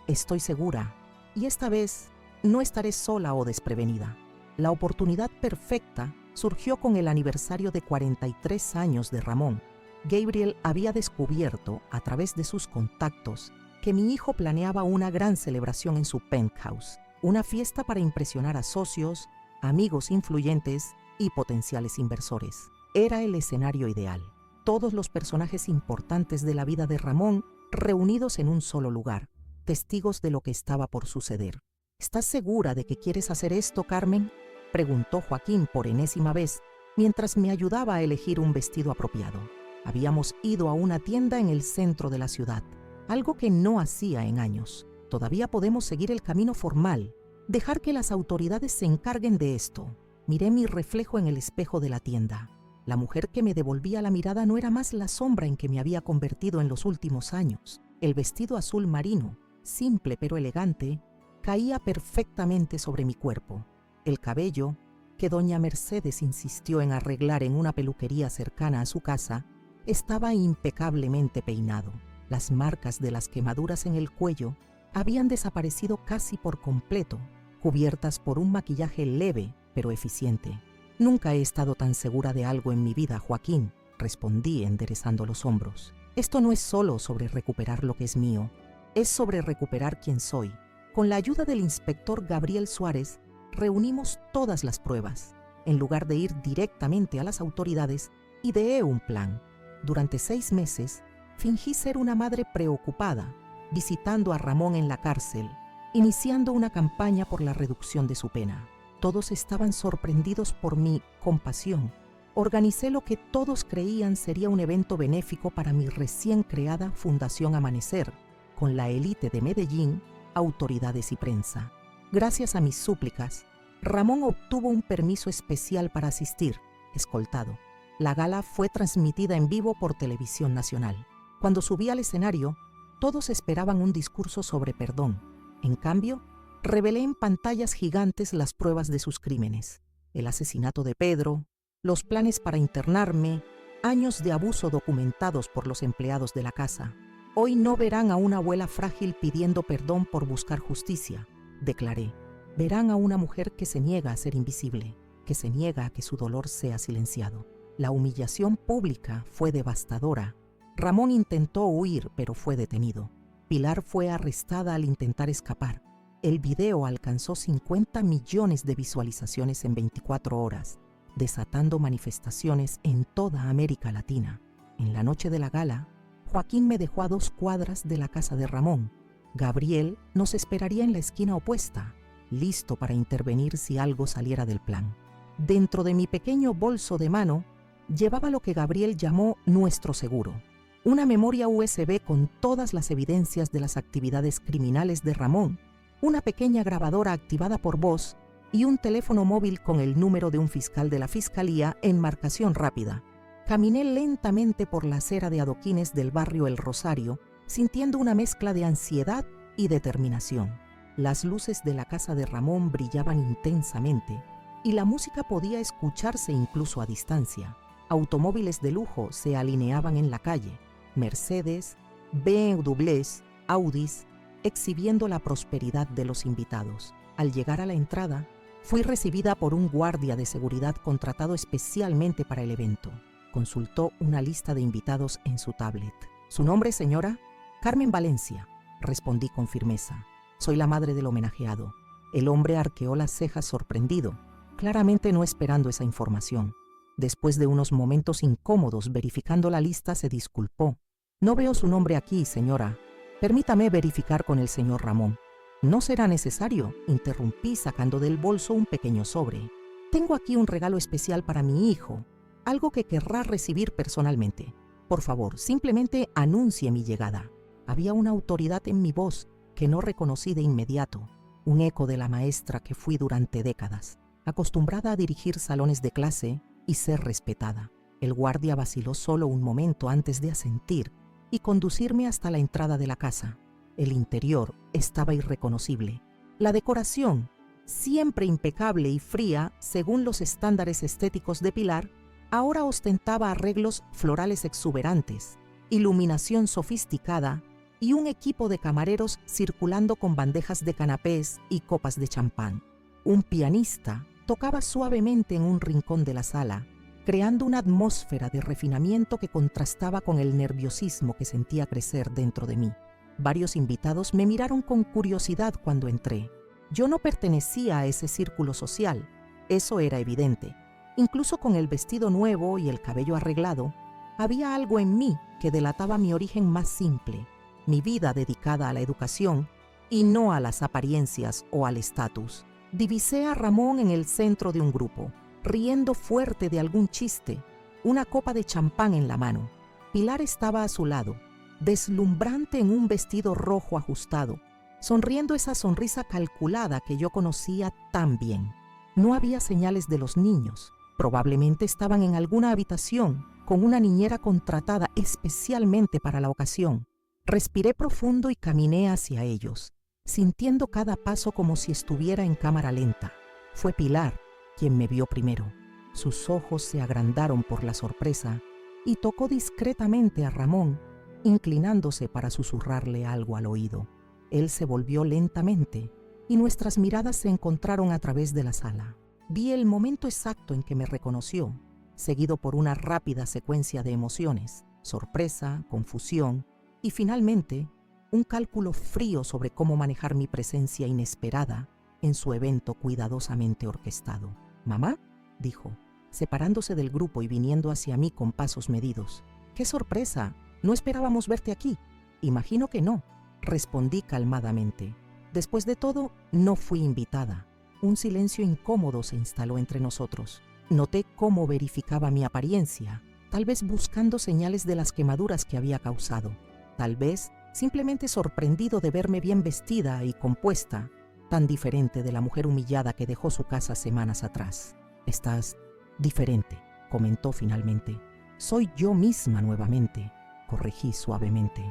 Estoy segura. Y esta vez no estaré sola o desprevenida. La oportunidad perfecta surgió con el aniversario de 43 años de Ramón. Gabriel había descubierto, a través de sus contactos, que mi hijo planeaba una gran celebración en su penthouse, una fiesta para impresionar a socios, amigos influyentes y potenciales inversores. Era el escenario ideal. Todos los personajes importantes de la vida de Ramón reunidos en un solo lugar, testigos de lo que estaba por suceder. ¿Estás segura de que quieres hacer esto, Carmen?, preguntó Joaquín por enésima vez, mientras me ayudaba a elegir un vestido apropiado. Habíamos ido a una tienda en el centro de la ciudad, algo que no hacía en años. Todavía podemos seguir el camino formal, dejar que las autoridades se encarguen de esto. Miré mi reflejo en el espejo de la tienda. La mujer que me devolvía la mirada no era más la sombra en que me había convertido en los últimos años. El vestido azul marino, simple pero elegante, caía perfectamente sobre mi cuerpo. El cabello, que doña Mercedes insistió en arreglar en una peluquería cercana a su casa, estaba impecablemente peinado. Las marcas de las quemaduras en el cuello habían desaparecido casi por completo, cubiertas por un maquillaje leve pero eficiente. Nunca he estado tan segura de algo en mi vida, Joaquín, respondí enderezando los hombros. Esto no es solo sobre recuperar lo que es mío, es sobre recuperar quién soy. Con la ayuda del inspector Gabriel Suárez, reunimos todas las pruebas. En lugar de ir directamente a las autoridades, ideé un plan. Durante 6 meses, fingí ser una madre preocupada, visitando a Ramón en la cárcel, iniciando una campaña por la reducción de su pena. Todos estaban sorprendidos por mi compasión. Organicé lo que todos creían sería un evento benéfico para mi recién creada Fundación Amanecer, con la élite de Medellín, autoridades y prensa. Gracias a mis súplicas, Ramón obtuvo un permiso especial para asistir, escoltado. La gala fue transmitida en vivo por Televisión Nacional. Cuando subí al escenario, todos esperaban un discurso sobre perdón. En cambio, revelé en pantallas gigantes las pruebas de sus crímenes: el asesinato de Pedro, los planes para internarme, años de abuso documentados por los empleados de la casa. Hoy no verán a una abuela frágil pidiendo perdón por buscar justicia, declaré. Verán a una mujer que se niega a ser invisible, que se niega a que su dolor sea silenciado. La humillación pública fue devastadora. Ramón intentó huir, pero fue detenido. Pilar fue arrestada al intentar escapar. El video alcanzó 50 millones de visualizaciones en 24 horas, desatando manifestaciones en toda América Latina. En la noche de la gala, Joaquín me dejó a 2 cuadras de la casa de Ramón. Gabriel nos esperaría en la esquina opuesta, listo para intervenir si algo saliera del plan. Dentro de mi pequeño bolso de mano, llevaba lo que Gabriel llamó nuestro seguro: una memoria USB con todas las evidencias de las actividades criminales de Ramón, una pequeña grabadora activada por voz y un teléfono móvil con el número de un fiscal de la Fiscalía en marcación rápida. Caminé lentamente por la acera de adoquines del barrio El Rosario, sintiendo una mezcla de ansiedad y determinación. Las luces de la casa de Ramón brillaban intensamente y la música podía escucharse incluso a distancia. Automóviles de lujo se alineaban en la calle: Mercedes, BMWs, Audis, exhibiendo la prosperidad de los invitados. Al llegar a la entrada, fui recibida por un guardia de seguridad contratado especialmente para el evento. Consultó una lista de invitados en su tablet. ¿Su nombre, señora? Carmen Valencia, respondí con firmeza. Soy la madre del homenajeado. El hombre arqueó las cejas sorprendido, claramente no esperando esa información. Después de unos momentos incómodos verificando la lista, se disculpó. No veo su nombre aquí, señora. Permítame verificar con el señor Ramón. No será necesario, interrumpí sacando del bolso un pequeño sobre. Tengo aquí un regalo especial para mi hijo, algo que querrá recibir personalmente. Por favor, simplemente anuncie mi llegada. Había una autoridad en mi voz que no reconocí de inmediato, un eco de la maestra que fui durante décadas, acostumbrada a dirigir salones de clase y ser respetada. El guardia vaciló solo un momento antes de asentir y conducirme hasta la entrada de la casa. El interior estaba irreconocible. La decoración, siempre impecable y fría según los estándares estéticos de Pilar, ahora ostentaba arreglos florales exuberantes, iluminación sofisticada y un equipo de camareros circulando con bandejas de canapés y copas de champán. Un pianista tocaba suavemente en un rincón de la sala, creando una atmósfera de refinamiento que contrastaba con el nerviosismo que sentía crecer dentro de mí. Varios invitados me miraron con curiosidad cuando entré. Yo no pertenecía a ese círculo social, eso era evidente. Incluso con el vestido nuevo y el cabello arreglado, había algo en mí que delataba mi origen más simple, mi vida dedicada a la educación y no a las apariencias o al estatus. Divisé a Ramón en el centro de un grupo, riendo fuerte de algún chiste, una copa de champán en la mano. Pilar estaba a su lado, deslumbrante en un vestido rojo ajustado, sonriendo esa sonrisa calculada que yo conocía tan bien. No había señales de los niños. Probablemente estaban en alguna habitación con una niñera contratada especialmente para la ocasión. Respiré profundo y caminé hacia ellos, sintiendo cada paso como si estuviera en cámara lenta. Fue Pilar quien me vio primero. Sus ojos se agrandaron por la sorpresa y tocó discretamente a Ramón, inclinándose para susurrarle algo al oído. Él se volvió lentamente y nuestras miradas se encontraron a través de la sala. Vi el momento exacto en que me reconoció, seguido por una rápida secuencia de emociones. sorpresa, confusión y finalmente un cálculo frío sobre cómo manejar mi presencia inesperada en su evento cuidadosamente orquestado. «¿Mamá?», dijo, separándose del grupo y viniendo hacia mí con pasos medidos. «¡Qué sorpresa! No esperábamos verte aquí». «Imagino que no», respondí calmadamente. Después de todo, no fui invitada. Un silencio incómodo se instaló entre nosotros. Noté cómo verificaba mi apariencia, tal vez buscando señales de las quemaduras que había causado. Tal vez simplemente sorprendido de verme bien vestida y compuesta, tan diferente de la mujer humillada que dejó su casa semanas atrás. «Estás diferente», comentó finalmente. «Soy yo misma nuevamente», corregí suavemente.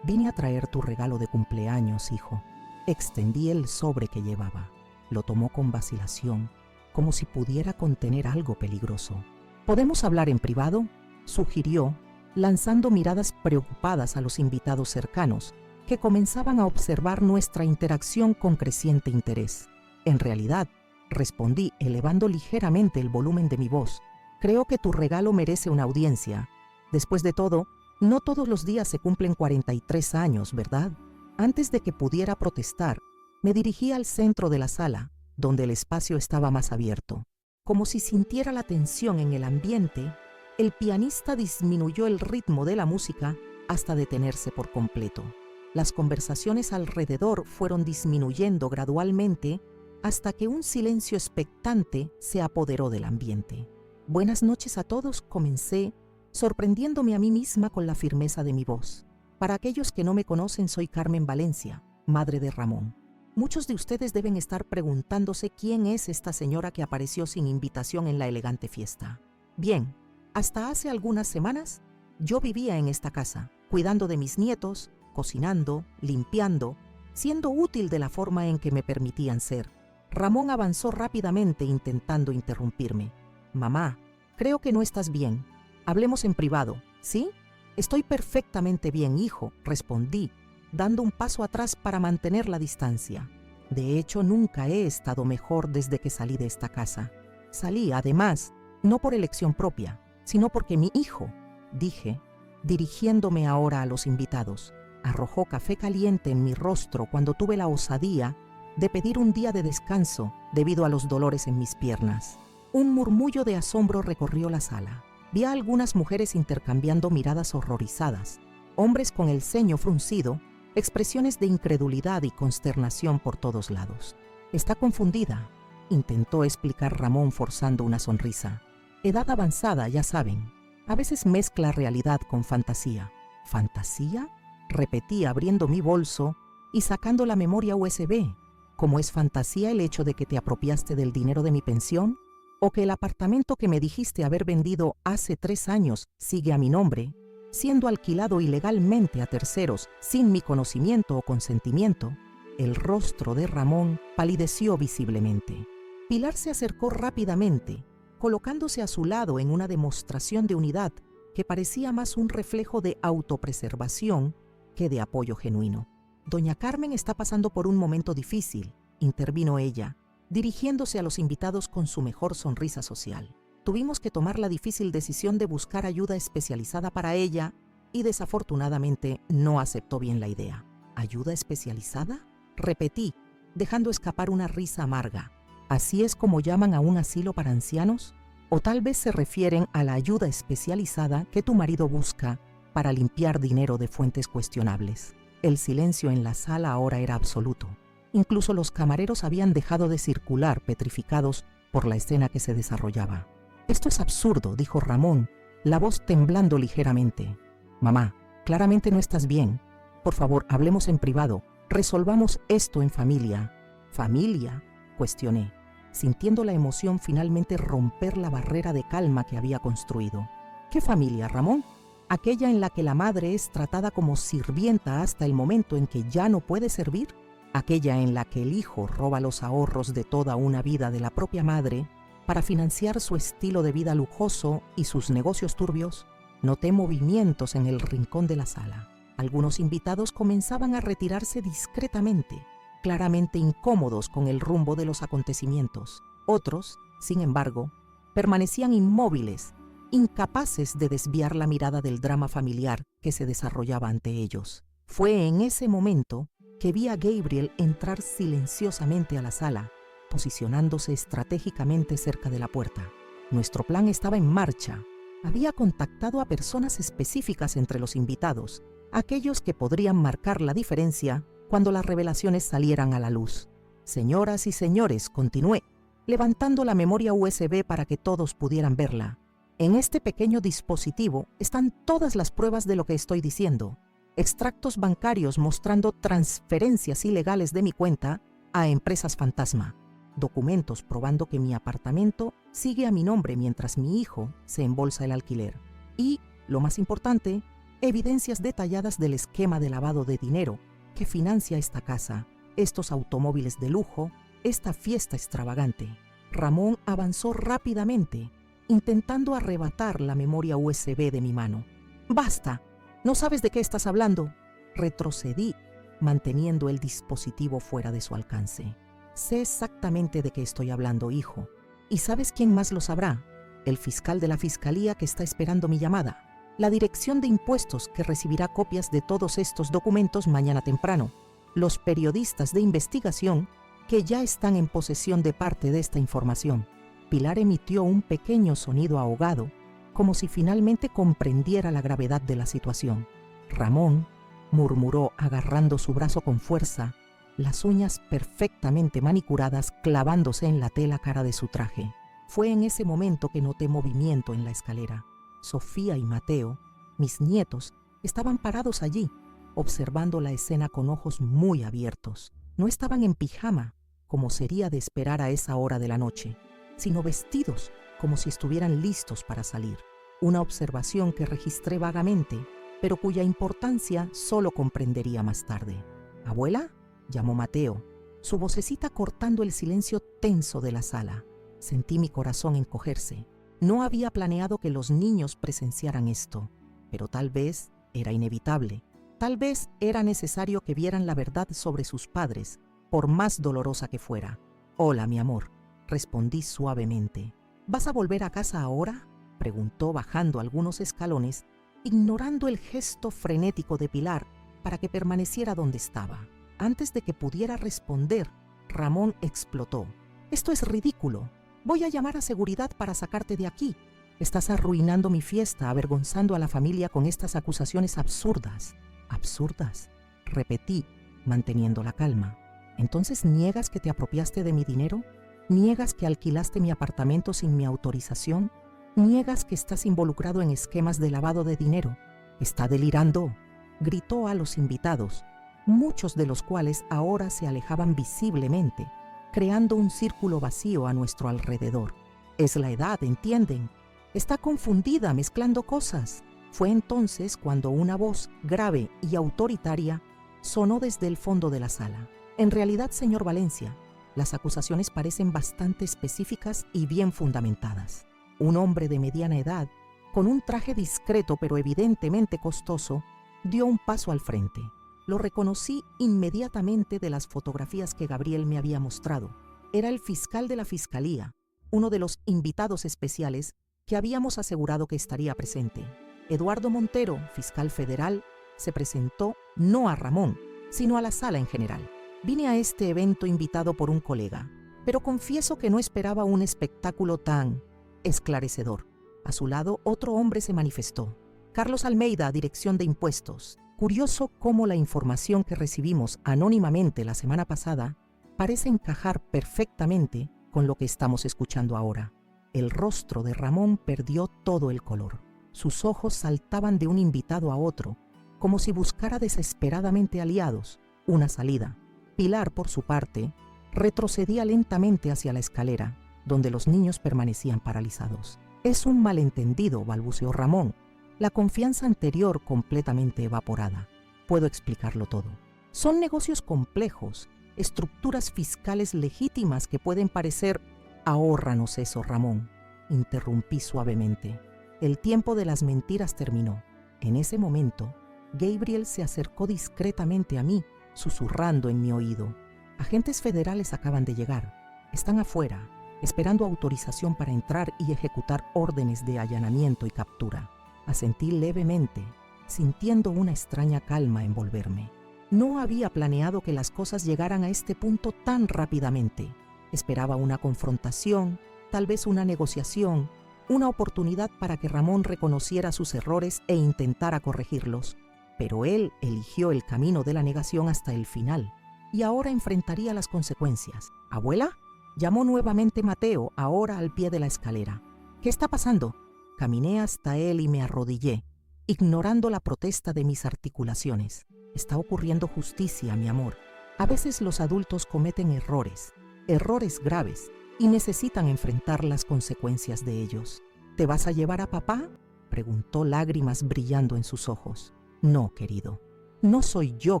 «Vine a traer tu regalo de cumpleaños, hijo». Extendí el sobre que llevaba. Lo tomó con vacilación, como si pudiera contener algo peligroso. «¿Podemos hablar en privado?», sugirió, lanzando miradas preocupadas a los invitados cercanos, que comenzaban a observar nuestra interacción con creciente interés. «En realidad», respondí, elevando ligeramente el volumen de mi voz, «creo que tu regalo merece una audiencia. Después de todo, no todos los días se cumplen 43 años, ¿verdad?». Antes de que pudiera protestar, me dirigí al centro de la sala, donde el espacio estaba más abierto. Como si sintiera la tensión en el ambiente, el pianista disminuyó el ritmo de la música hasta detenerse por completo. Las conversaciones alrededor fueron disminuyendo gradualmente hasta que un silencio expectante se apoderó del ambiente. «Buenas noches a todos», comencé, sorprendiéndome a mí misma con la firmeza de mi voz. «Para aquellos que no me conocen, soy Carmen Valencia, madre de Ramón. Muchos de ustedes deben estar preguntándose quién es esta señora que apareció sin invitación en la elegante fiesta. Bien, hasta hace algunas semanas, yo vivía en esta casa, cuidando de mis nietos, cocinando, limpiando, siendo útil de la forma en que me permitían ser». Ramón avanzó rápidamente intentando interrumpirme. «Mamá, creo que no estás bien. Hablemos en privado, ¿sí?». «Estoy perfectamente bien, hijo», respondí, dando un paso atrás para mantener la distancia. De hecho, nunca he estado mejor desde que salí de esta casa. Salí, además, no por elección propia, sino porque mi hijo, dije, dirigiéndome ahora a los invitados, arrojó café caliente en mi rostro cuando tuve la osadía de pedir un día de descanso debido a los dolores en mis piernas. Un murmullo de asombro recorrió la sala. Vi a algunas mujeres intercambiando miradas horrorizadas, hombres con el ceño fruncido, expresiones de incredulidad y consternación por todos lados. «Está confundida», intentó explicar Ramón forzando una sonrisa. «Edad avanzada, ya saben. A veces mezcla realidad con fantasía». «¿Fantasía?», repetí abriendo mi bolso y sacando la memoria USB. «¿Cómo es fantasía el hecho de que te apropiaste del dinero de mi pensión? ¿O que el apartamento que me dijiste haber vendido hace 3 años sigue a mi nombre, siendo alquilado ilegalmente a terceros sin mi conocimiento o consentimiento?» El rostro de Ramón palideció visiblemente. Pilar se acercó rápidamente, colocándose a su lado en una demostración de unidad que parecía más un reflejo de autopreservación que de apoyo genuino. «Doña Carmen está pasando por un momento difícil», intervino ella, dirigiéndose a los invitados con su mejor sonrisa social. «Tuvimos que tomar la difícil decisión de buscar ayuda especializada para ella y desafortunadamente no aceptó bien la idea». «¿Ayuda especializada?», repetí, dejando escapar una risa amarga. ¿Así es como llaman a un asilo para ancianos? ¿O tal vez se refieren a la ayuda especializada que tu marido busca para limpiar dinero de fuentes cuestionables?» El silencio en la sala ahora era absoluto. Incluso los camareros habían dejado de circular, petrificados por la escena que se desarrollaba. «Esto es absurdo», dijo Ramón, la voz temblando ligeramente. «Mamá, claramente no estás bien. Por favor, hablemos en privado. Resolvamos esto en familia». «¿Familia?», cuestioné, sintiendo la emoción finalmente romper la barrera de calma que había construido. «¿Qué familia, Ramón? ¿Aquella en la que la madre es tratada como sirvienta hasta el momento en que ya no puede servir? ¿Aquella en la que el hijo roba los ahorros de toda una vida de la propia madre para financiar su estilo de vida lujoso y sus negocios turbios?» Noté movimientos en el rincón de la sala. Algunos invitados comenzaban a retirarse discretamente, claramente incómodos con el rumbo de los acontecimientos. Otros, sin embargo, permanecían inmóviles, incapaces de desviar la mirada del drama familiar que se desarrollaba ante ellos. Fue en ese momento que vi a Gabriel entrar silenciosamente a la sala, posicionándose estratégicamente cerca de la puerta. Nuestro plan estaba en marcha. Había contactado a personas específicas entre los invitados, aquellos que podrían marcar la diferencia cuando las revelaciones salieran a la luz. Señoras y señores, continué, levantando la memoria USB para que todos pudieran verla. En este pequeño dispositivo están todas las pruebas de lo que estoy diciendo. Extractos bancarios mostrando transferencias ilegales de mi cuenta a empresas fantasma. Documentos probando que mi apartamento sigue a mi nombre mientras mi hijo se embolsa el alquiler. Y, lo más importante, evidencias detalladas del esquema de lavado de dinero que financia esta casa, estos automóviles de lujo, esta fiesta extravagante. Ramón avanzó rápidamente, intentando arrebatar la memoria USB de mi mano. ¡Basta! ¿No sabes de qué estás hablando? Retrocedí, manteniendo el dispositivo fuera de su alcance. Sé exactamente de qué estoy hablando, hijo. ¿Y sabes quién más lo sabrá? El fiscal de la fiscalía que está esperando mi llamada. La dirección de impuestos que recibirá copias de todos estos documentos mañana temprano. Los periodistas de investigación que ya están en posesión de parte de esta información. Pilar emitió un pequeño sonido ahogado, como si finalmente comprendiera la gravedad de la situación. Ramón murmuró agarrando su brazo con fuerza, las uñas perfectamente manicuradas clavándose en la tela cara de su traje. Fue en ese momento que noté movimiento en la escalera. Sofía y Mateo, mis nietos, estaban parados allí, observando la escena con ojos muy abiertos. No estaban en pijama, como sería de esperar a esa hora de la noche, sino vestidos como si estuvieran listos para salir. Una observación que registré vagamente, pero cuya importancia solo comprendería más tarde. ¿Abuela?, llamó Mateo, su vocecita cortando el silencio tenso de la sala. Sentí mi corazón encogerse. No había planeado que los niños presenciaran esto, pero tal vez era inevitable. Tal vez era necesario que vieran la verdad sobre sus padres, por más dolorosa que fuera. «Hola, mi amor», respondí suavemente. «¿Vas a volver a casa ahora?», preguntó bajando algunos escalones, ignorando el gesto frenético de Pilar para que permaneciera donde estaba. Antes de que pudiera responder, Ramón explotó. «Esto es ridículo. Voy a llamar a seguridad para sacarte de aquí. Estás arruinando mi fiesta, avergonzando a la familia con estas acusaciones absurdas». «¿Absurdas?», repetí, manteniendo la calma. «¿Entonces niegas que te apropiaste de mi dinero? ¿Niegas que alquilaste mi apartamento sin mi autorización? ¿Niegas que estás involucrado en esquemas de lavado de dinero? Está delirando», gritó a los invitados, muchos de los cuales ahora se alejaban visiblemente, creando un círculo vacío a nuestro alrededor. «Es la edad, ¿entienden? Está confundida, mezclando cosas». Fue entonces cuando una voz grave y autoritaria sonó desde el fondo de la sala. «En realidad, señor Valencia, las acusaciones parecen bastante específicas y bien fundamentadas». Un hombre de mediana edad, con un traje discreto pero evidentemente costoso, dio un paso al frente. Lo reconocí inmediatamente de las fotografías que Gabriel me había mostrado. Era el fiscal de la fiscalía, uno de los invitados especiales que habíamos asegurado que estaría presente. Eduardo Montero, fiscal federal, se presentó no a Ramón, sino a la sala en general. Vine a este evento invitado por un colega, pero confieso que no esperaba un espectáculo tan esclarecedor. A su lado, otro hombre se manifestó. Carlos Almeida, Dirección de Impuestos. Curioso cómo la información que recibimos anónimamente la semana pasada parece encajar perfectamente con lo que estamos escuchando ahora. El rostro de Ramón perdió todo el color. Sus ojos saltaban de un invitado a otro, como si buscara desesperadamente aliados, una salida. Pilar, por su parte, retrocedía lentamente hacia la escalera, donde los niños permanecían paralizados. «Es un malentendido», balbuceó Ramón, la confianza anterior completamente evaporada. «Puedo explicarlo todo. Son negocios complejos, estructuras fiscales legítimas que pueden parecer...» «Ahórranos eso, Ramón», interrumpí suavemente. El tiempo de las mentiras terminó. En ese momento, Gabriel se acercó discretamente a mí, susurrando en mi oído. «Agentes federales acaban de llegar. Están afuera. esperando autorización para entrar y ejecutar órdenes de allanamiento y captura. Asentí levemente, sintiendo una extraña calma envolverme. No había planeado que las cosas llegaran a este punto tan rápidamente. Esperaba una confrontación, tal vez una negociación, una oportunidad para que Ramón reconociera sus errores e intentara corregirlos. Pero él eligió el camino de la negación hasta el final, y ahora enfrentaría las consecuencias. «¿Abuela?», llamó nuevamente Mateo, ahora al pie de la escalera. «¿Qué está pasando?». Caminé hasta él y me arrodillé, ignorando la protesta de mis articulaciones. «Está ocurriendo justicia, mi amor. A veces los adultos cometen errores graves, y necesitan enfrentar las consecuencias de ellos». «¿Te vas a llevar a papá?», preguntó, lágrimas brillando en sus ojos. «No, querido, no soy yo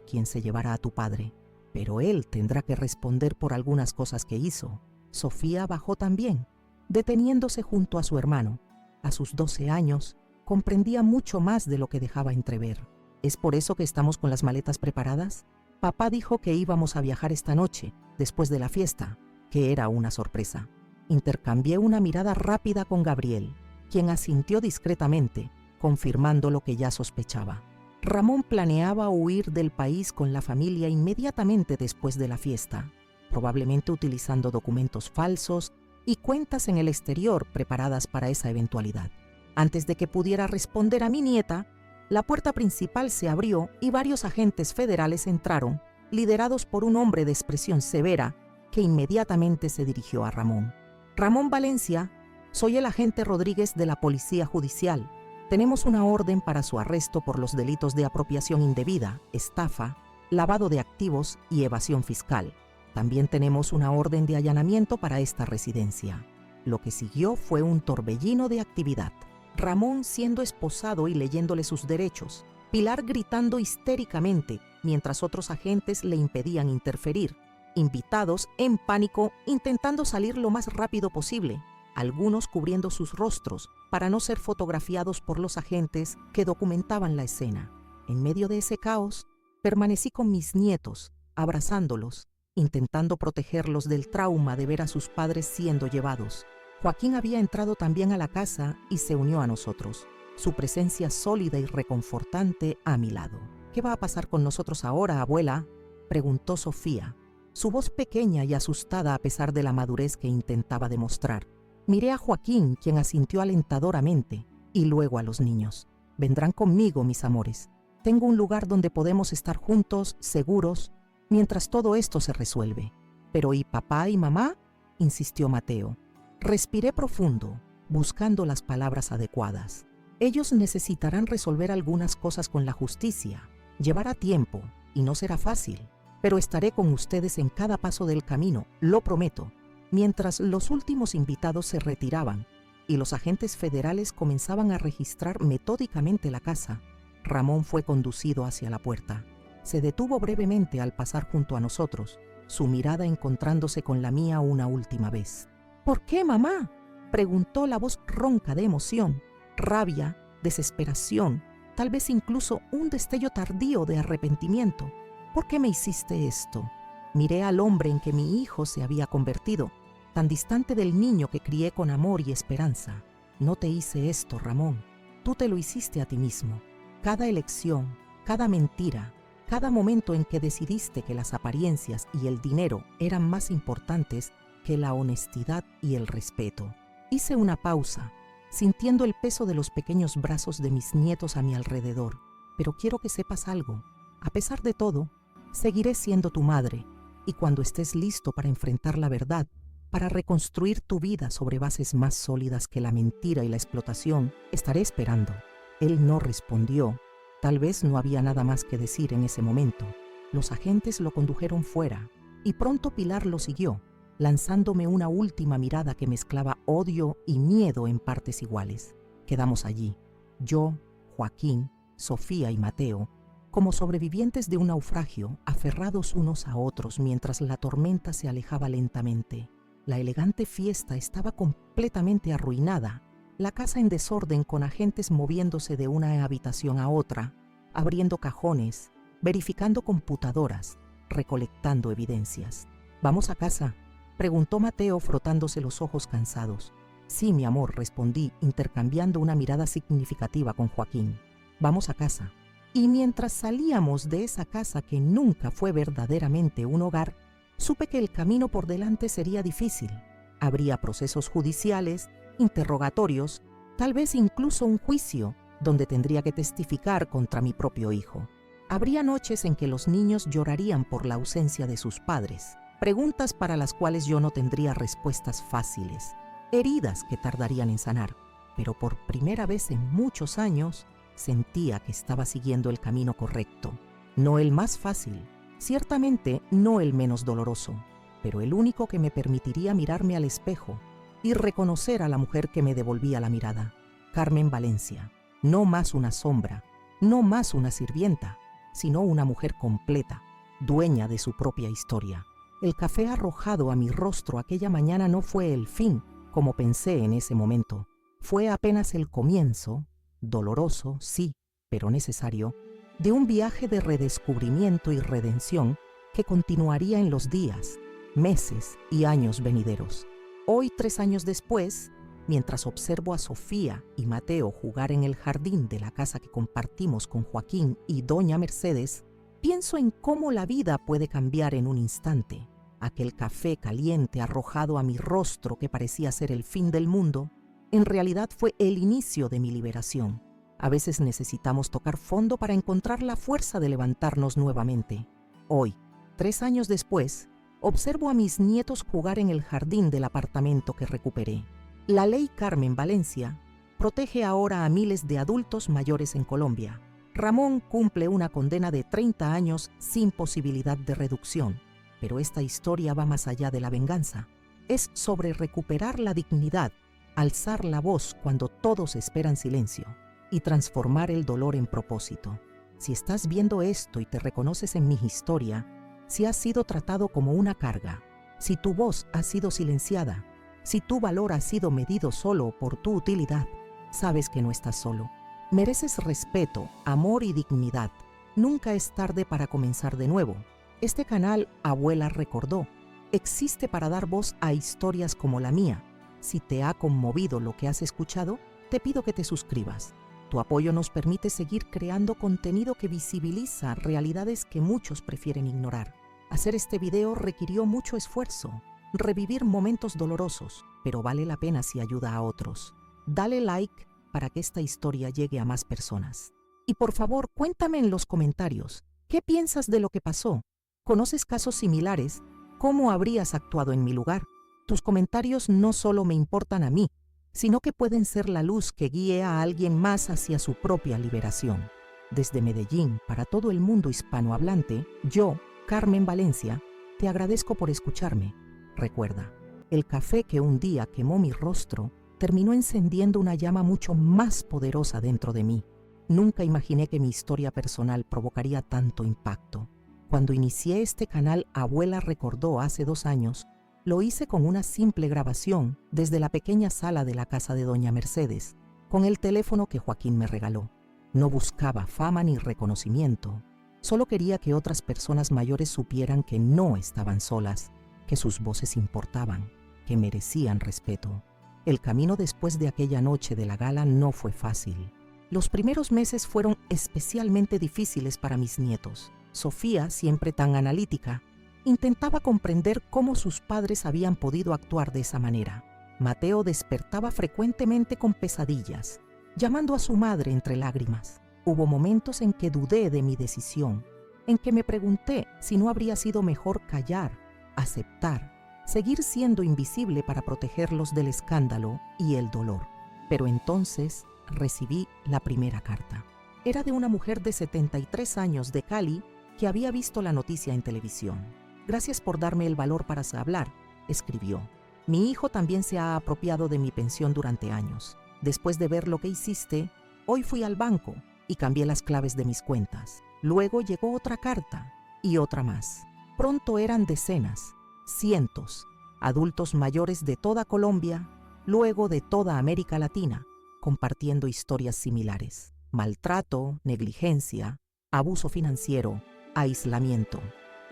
quien se llevará a tu padre, pero él tendrá que responder por algunas cosas que hizo». Sofía bajó también, deteniéndose junto a su hermano. A sus 12 años, comprendía mucho más de lo que dejaba entrever. «¿Es por eso que estamos con las maletas preparadas? Papá dijo que íbamos a viajar esta noche, después de la fiesta, que era una sorpresa». Intercambié una mirada rápida con Gabriel, quien asintió discretamente, confirmando lo que ya sospechaba. Ramón planeaba huir del país con la familia inmediatamente después de la fiesta, probablemente utilizando documentos falsos y cuentas en el exterior preparadas para esa eventualidad. Antes de que pudiera responder a mi nieta, la puerta principal se abrió y varios agentes federales entraron, liderados por un hombre de expresión severa que inmediatamente se dirigió a Ramón. «Ramón Valencia, soy el agente Rodríguez de la Policía Judicial. Tenemos una orden para su arresto por los delitos de apropiación indebida, estafa, lavado de activos y evasión fiscal. También tenemos una orden de allanamiento para esta residencia». Lo que siguió fue un torbellino de actividad. Ramón siendo esposado y leyéndole sus derechos, Pilar gritando histéricamente mientras otros agentes le impedían interferir, invitados en pánico intentando salir lo más rápido posible, algunos cubriendo sus rostros para no ser fotografiados por los agentes que documentaban la escena. En medio de ese caos, permanecí con mis nietos, abrazándolos, intentando protegerlos del trauma de ver a sus padres siendo llevados. Joaquín había entrado también a la casa y se unió a nosotros, su presencia sólida y reconfortante a mi lado. «¿Qué va a pasar con nosotros ahora, abuela?», preguntó Sofía, su voz pequeña y asustada a pesar de la madurez que intentaba demostrar. Miré a Joaquín, quien asintió alentadoramente, y luego a los niños. «Vendrán conmigo, mis amores. Tengo un lugar donde podemos estar juntos, seguros, mientras todo esto se resuelve». «¿Pero y papá y mamá?», insistió Mateo. Respiré profundo, buscando las palabras adecuadas. «Ellos necesitarán resolver algunas cosas con la justicia. Llevará tiempo y no será fácil, pero estaré con ustedes en cada paso del camino, lo prometo». Mientras los últimos invitados se retiraban y los agentes federales comenzaban a registrar metódicamente la casa, Ramón fue conducido hacia la puerta. Se detuvo brevemente al pasar junto a nosotros, su mirada encontrándose con la mía una última vez. «¿Por qué, mamá?», preguntó, la voz ronca de emoción, rabia, desesperación, tal vez incluso un destello tardío de arrepentimiento. «¿Por qué me hiciste esto?». Miré al hombre en que mi hijo se había convertido, tan distante del niño que crié con amor y esperanza. «No te hice esto, Ramón. Tú te lo hiciste a ti mismo. Cada elección, cada mentira, cada momento en que decidiste que las apariencias y el dinero eran más importantes que la honestidad y el respeto». Hice una pausa, sintiendo el peso de los pequeños brazos de mis nietos a mi alrededor. «Pero quiero que sepas algo. A pesar de todo, seguiré siendo tu madre, y cuando estés listo para enfrentar la verdad, para reconstruir tu vida sobre bases más sólidas que la mentira y la explotación, estaré esperando». Él no respondió. Tal vez no había nada más que decir en ese momento. Los agentes lo condujeron fuera, y pronto Pilar lo siguió, lanzándome una última mirada que mezclaba odio y miedo en partes iguales. Quedamos allí, yo, Joaquín, Sofía y Mateo, como sobrevivientes de un naufragio, aferrados unos a otros mientras la tormenta se alejaba lentamente. La elegante fiesta estaba completamente arruinada, la casa en desorden con agentes moviéndose de una habitación a otra, abriendo cajones, verificando computadoras, recolectando evidencias. «¿Vamos a casa?», Preguntó Mateo frotándose los ojos cansados. Sí, mi amor, respondí, intercambiando una mirada significativa con Joaquín. Vamos a casa. Y mientras salíamos de esa casa que nunca fue verdaderamente un hogar, supe que el camino por delante sería difícil. Habría procesos judiciales, interrogatorios, tal vez incluso un juicio, donde tendría que testificar contra mi propio hijo. Habría noches en que los niños llorarían por la ausencia de sus padres, preguntas para las cuales yo no tendría respuestas fáciles, heridas que tardarían en sanar, pero por primera vez en muchos años sentía que estaba siguiendo el camino correcto. No el más fácil, ciertamente no el menos doloroso, pero el único que me permitiría mirarme al espejo y reconocer a la mujer que me devolvía la mirada. Carmen Valencia, no más una sombra, no más una sirvienta, sino una mujer completa, dueña de su propia historia. El café arrojado a mi rostro aquella mañana no fue el fin, como pensé en ese momento. Fue apenas el comienzo, doloroso, sí, pero necesario, de un viaje de redescubrimiento y redención que continuaría en los días, meses y años venideros. Hoy, 3 años después, mientras observo a Sofía y Mateo jugar en el jardín de la casa que compartimos con Joaquín y doña Mercedes, pienso en cómo la vida puede cambiar en un instante. Aquel café caliente arrojado a mi rostro que parecía ser el fin del mundo, en realidad fue el inicio de mi liberación. A veces necesitamos tocar fondo para encontrar la fuerza de levantarnos nuevamente. Hoy, 3 años después, observo a mis nietos jugar en el jardín del apartamento que recuperé. La ley Carmen Valencia protege ahora a miles de adultos mayores en Colombia. Ramón cumple una condena de 30 años sin posibilidad de reducción. Pero esta historia va más allá de la venganza. Es sobre recuperar la dignidad, alzar la voz cuando todos esperan silencio y transformar el dolor en propósito. Si estás viendo esto y te reconoces en mi historia, si has sido tratado como una carga, si tu voz ha sido silenciada, si tu valor ha sido medido solo por tu utilidad, sabes que no estás solo. Mereces respeto, amor y dignidad. Nunca es tarde para comenzar de nuevo. Este canal, Abuela Recordó, existe para dar voz a historias como la mía. Si te ha conmovido lo que has escuchado, te pido que te suscribas. Tu apoyo nos permite seguir creando contenido que visibiliza realidades que muchos prefieren ignorar. Hacer este video requirió mucho esfuerzo, revivir momentos dolorosos, pero vale la pena si ayuda a otros. Dale like para que esta historia llegue a más personas. Y por favor, cuéntame en los comentarios, ¿qué piensas de lo que pasó? ¿Conoces casos similares? ¿Cómo habrías actuado en mi lugar? Tus comentarios no solo me importan a mí, sino que pueden ser la luz que guíe a alguien más hacia su propia liberación. Desde Medellín, para todo el mundo hispanohablante, yo, Carmen Valencia, te agradezco por escucharme. Recuerda, el café que un día quemó mi rostro terminó encendiendo una llama mucho más poderosa dentro de mí. Nunca imaginé que mi historia personal provocaría tanto impacto. Cuando inicié este canal Abuela Recordó hace 2 años, lo hice con una simple grabación desde la pequeña sala de la casa de doña Mercedes, con el teléfono que Joaquín me regaló. No buscaba fama ni reconocimiento, solo quería que otras personas mayores supieran que no estaban solas, que sus voces importaban, que merecían respeto. El camino después de aquella noche de la gala no fue fácil. Los primeros meses fueron especialmente difíciles para mis nietos. Sofía, siempre tan analítica, intentaba comprender cómo sus padres habían podido actuar de esa manera. Mateo despertaba frecuentemente con pesadillas, llamando a su madre entre lágrimas. Hubo momentos en que dudé de mi decisión, en que me pregunté si no habría sido mejor callar, aceptar, seguir siendo invisible para protegerlos del escándalo y el dolor. Pero entonces recibí la primera carta. Era de una mujer de 73 años de Cali que había visto la noticia en televisión. Gracias por darme el valor para hablar, escribió. Mi hijo también se ha apropiado de mi pensión durante años. Después de ver lo que hiciste, hoy fui al banco y cambié las claves de mis cuentas. Luego llegó otra carta y otra más. Pronto eran decenas, cientos, adultos mayores de toda Colombia, luego de toda América Latina, compartiendo historias similares. Maltrato, negligencia, abuso financiero, aislamiento.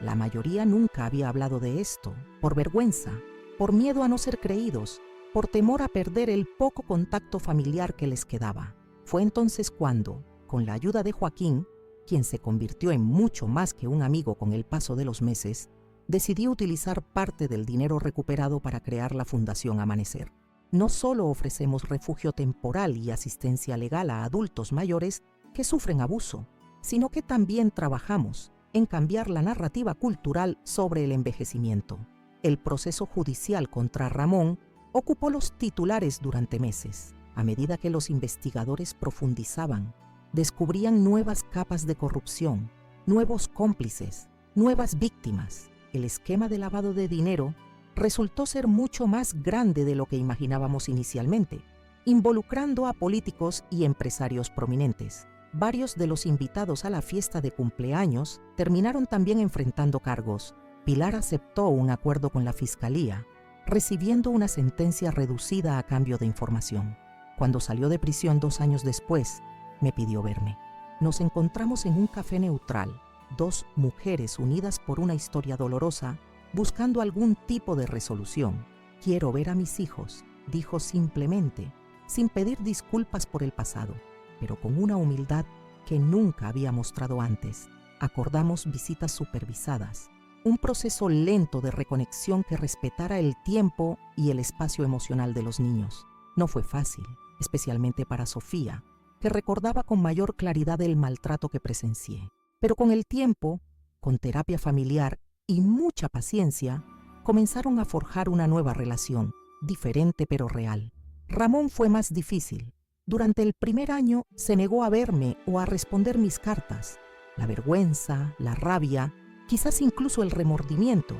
La mayoría nunca había hablado de esto, por vergüenza, por miedo a no ser creídos, por temor a perder el poco contacto familiar que les quedaba. Fue entonces cuando, con la ayuda de Joaquín, quien se convirtió en mucho más que un amigo con el paso de los meses, decidí utilizar parte del dinero recuperado para crear la Fundación Amanecer. No solo ofrecemos refugio temporal y asistencia legal a adultos mayores que sufren abuso, sino que también trabajamos en cambiar la narrativa cultural sobre el envejecimiento. El proceso judicial contra Ramón ocupó los titulares durante meses. A medida que los investigadores profundizaban, descubrían nuevas capas de corrupción, nuevos cómplices, nuevas víctimas. El esquema de lavado de dinero resultó ser mucho más grande de lo que imaginábamos inicialmente, involucrando a políticos y empresarios prominentes. Varios de los invitados a la fiesta de cumpleaños terminaron también enfrentando cargos. Pilar aceptó un acuerdo con la fiscalía, recibiendo una sentencia reducida a cambio de información. Cuando salió de prisión 2 años después, me pidió verme. Nos encontramos en un café neutral, 2 mujeres unidas por una historia dolorosa, buscando algún tipo de resolución. Quiero ver a mis hijos, dijo simplemente, sin pedir disculpas por el pasado, pero con una humildad que nunca había mostrado antes. Acordamos visitas supervisadas, un proceso lento de reconexión que respetara el tiempo y el espacio emocional de los niños. No fue fácil, especialmente para Sofía, que recordaba con mayor claridad el maltrato que presencié. Pero con el tiempo, con terapia familiar y mucha paciencia, comenzaron a forjar una nueva relación, diferente pero real. Ramón fue más difícil. Durante el primer año se negó a verme o a responder mis cartas. La vergüenza, la rabia, quizás incluso el remordimiento,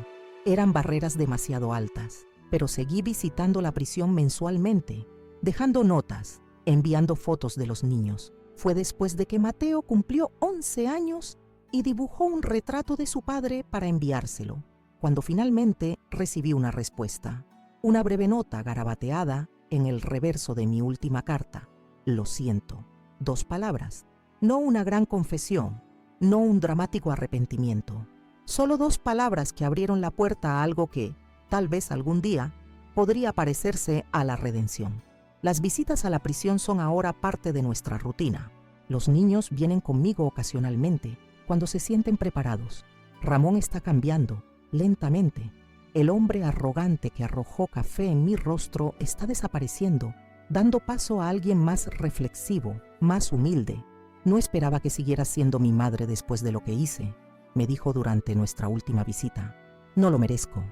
eran barreras demasiado altas. Pero seguí visitando la prisión mensualmente, dejando notas, enviando fotos de los niños. Fue después de que Mateo cumplió 11 años y dibujó un retrato de su padre para enviárselo, cuando finalmente recibí una respuesta. Una breve nota garabateada en el reverso de mi última carta. Lo siento. 2 palabras. No una gran confesión, no un dramático arrepentimiento. Solo 2 palabras que abrieron la puerta a algo que, tal vez algún día, podría parecerse a la redención. Las visitas a la prisión son ahora parte de nuestra rutina. Los niños vienen conmigo ocasionalmente, cuando se sienten preparados. Ramón está cambiando, lentamente. El hombre arrogante que arrojó café en mi rostro está desapareciendo, dando paso a alguien más reflexivo, más humilde. No esperaba que siguieras siendo mi madre después de lo que hice, me dijo durante nuestra última visita. No lo merezco.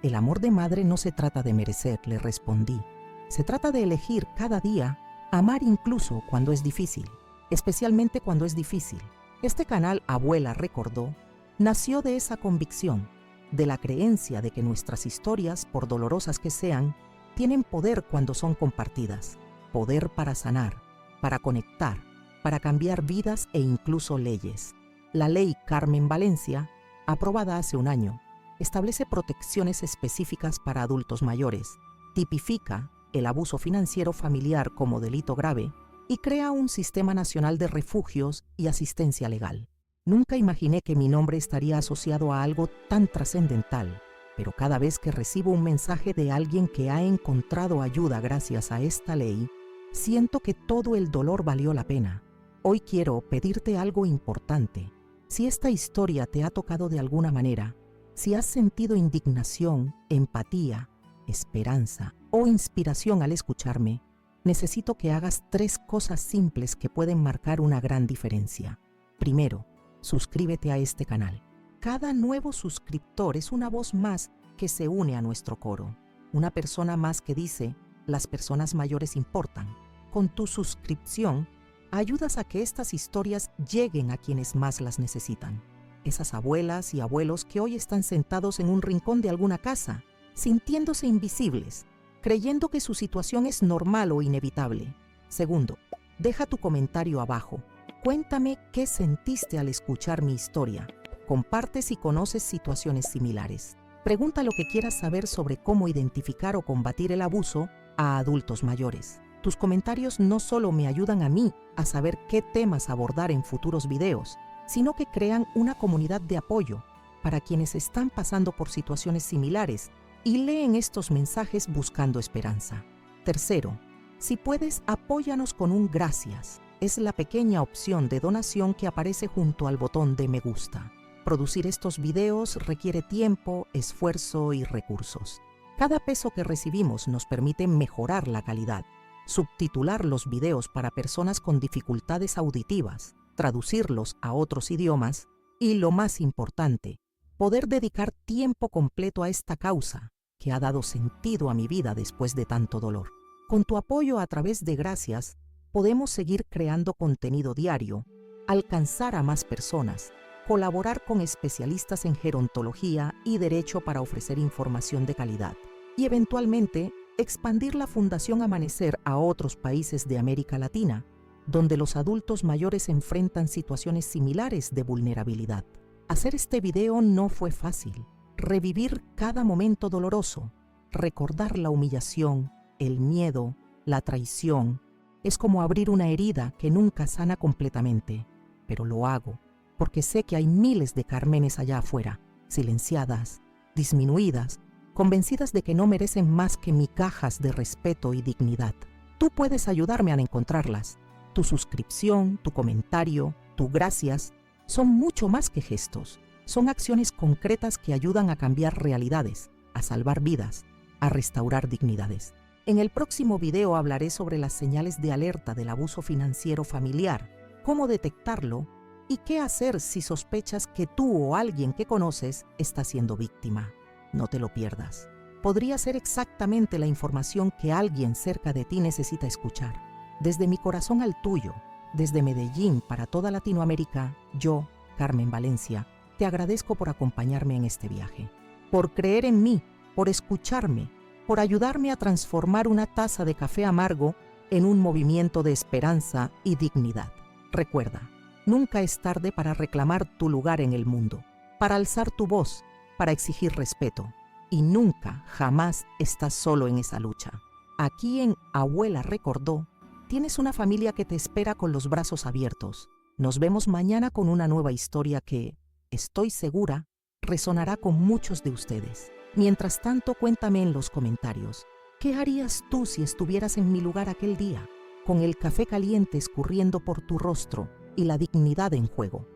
El amor de madre no se trata de merecer, le respondí. Se trata de elegir cada día, amar incluso cuando es difícil, especialmente cuando es difícil. Este canal, Abuela recordó, nació de esa convicción, de la creencia de que nuestras historias, por dolorosas que sean, tienen poder cuando son compartidas, poder para sanar, para conectar, para cambiar vidas e incluso leyes. La ley Carmen Valencia, aprobada hace un año, establece protecciones específicas para adultos mayores, tipifica el abuso financiero familiar como delito grave y crea un sistema nacional de refugios y asistencia legal. Nunca imaginé que mi nombre estaría asociado a algo tan trascendental, pero cada vez que recibo un mensaje de alguien que ha encontrado ayuda gracias a esta ley, siento que todo el dolor valió la pena. Hoy quiero pedirte algo importante. Si esta historia te ha tocado de alguna manera, si has sentido indignación, empatía, esperanza o inspiración al escucharme, necesito que hagas 3 cosas simples que pueden marcar una gran diferencia. Primero, suscríbete a este canal. Cada nuevo suscriptor es una voz más que se une a nuestro coro. Una persona más que dice, las personas mayores importan. Con tu suscripción, ayudas a que estas historias lleguen a quienes más las necesitan. Esas abuelas y abuelos que hoy están sentados en un rincón de alguna casa, sintiéndose invisibles, creyendo que su situación es normal o inevitable. Segundo, deja tu comentario abajo. Cuéntame qué sentiste al escuchar mi historia. Comparte si conoces situaciones similares. Pregunta lo que quieras saber sobre cómo identificar o combatir el abuso a adultos mayores. Tus comentarios no solo me ayudan a mí a saber qué temas abordar en futuros videos, sino que crean una comunidad de apoyo para quienes están pasando por situaciones similares y leen estos mensajes buscando esperanza. Tercero, si puedes, apóyanos con un gracias. Es la pequeña opción de donación que aparece junto al botón de me gusta. Producir estos videos requiere tiempo, esfuerzo y recursos. Cada peso que recibimos nos permite mejorar la calidad, subtitular los videos para personas con dificultades auditivas, traducirlos a otros idiomas y, lo más importante, poder dedicar tiempo completo a esta causa que ha dado sentido a mi vida después de tanto dolor. Con tu apoyo a través de Gracias, podemos seguir creando contenido diario, alcanzar a más personas, colaborar con especialistas en gerontología y derecho para ofrecer información de calidad y eventualmente expandir la Fundación Amanecer a otros países de América Latina, donde los adultos mayores enfrentan situaciones similares de vulnerabilidad. Hacer este video no fue fácil. Revivir cada momento doloroso, recordar la humillación, el miedo, la traición, es como abrir una herida que nunca sana completamente, pero lo hago porque sé que hay miles de Cármenes allá afuera, silenciadas, disminuidas, convencidas de que no merecen más que migajas de respeto y dignidad. Tú puedes ayudarme a encontrarlas. Tu suscripción, tu comentario, tu gracias, son mucho más que gestos. Son acciones concretas que ayudan a cambiar realidades, a salvar vidas, a restaurar dignidades. En el próximo video hablaré sobre las señales de alerta del abuso financiero familiar, cómo detectarlo y qué hacer si sospechas que tú o alguien que conoces está siendo víctima. No te lo pierdas. Podría ser exactamente la información que alguien cerca de ti necesita escuchar. Desde mi corazón al tuyo, desde Medellín para toda Latinoamérica, yo, Carmen Valencia, te agradezco por acompañarme en este viaje, por creer en mí, por escucharme, por ayudarme a transformar una taza de café amargo en un movimiento de esperanza y dignidad. Recuerda, nunca es tarde para reclamar tu lugar en el mundo, para alzar tu voz, para exigir respeto. Y nunca, jamás estás solo en esa lucha. Aquí en Abuela Recordó, tienes una familia que te espera con los brazos abiertos. Nos vemos mañana con una nueva historia que, estoy segura, resonará con muchos de ustedes. Mientras tanto, cuéntame en los comentarios, ¿qué harías tú si estuvieras en mi lugar aquel día, con el café caliente escurriendo por tu rostro y la dignidad en juego?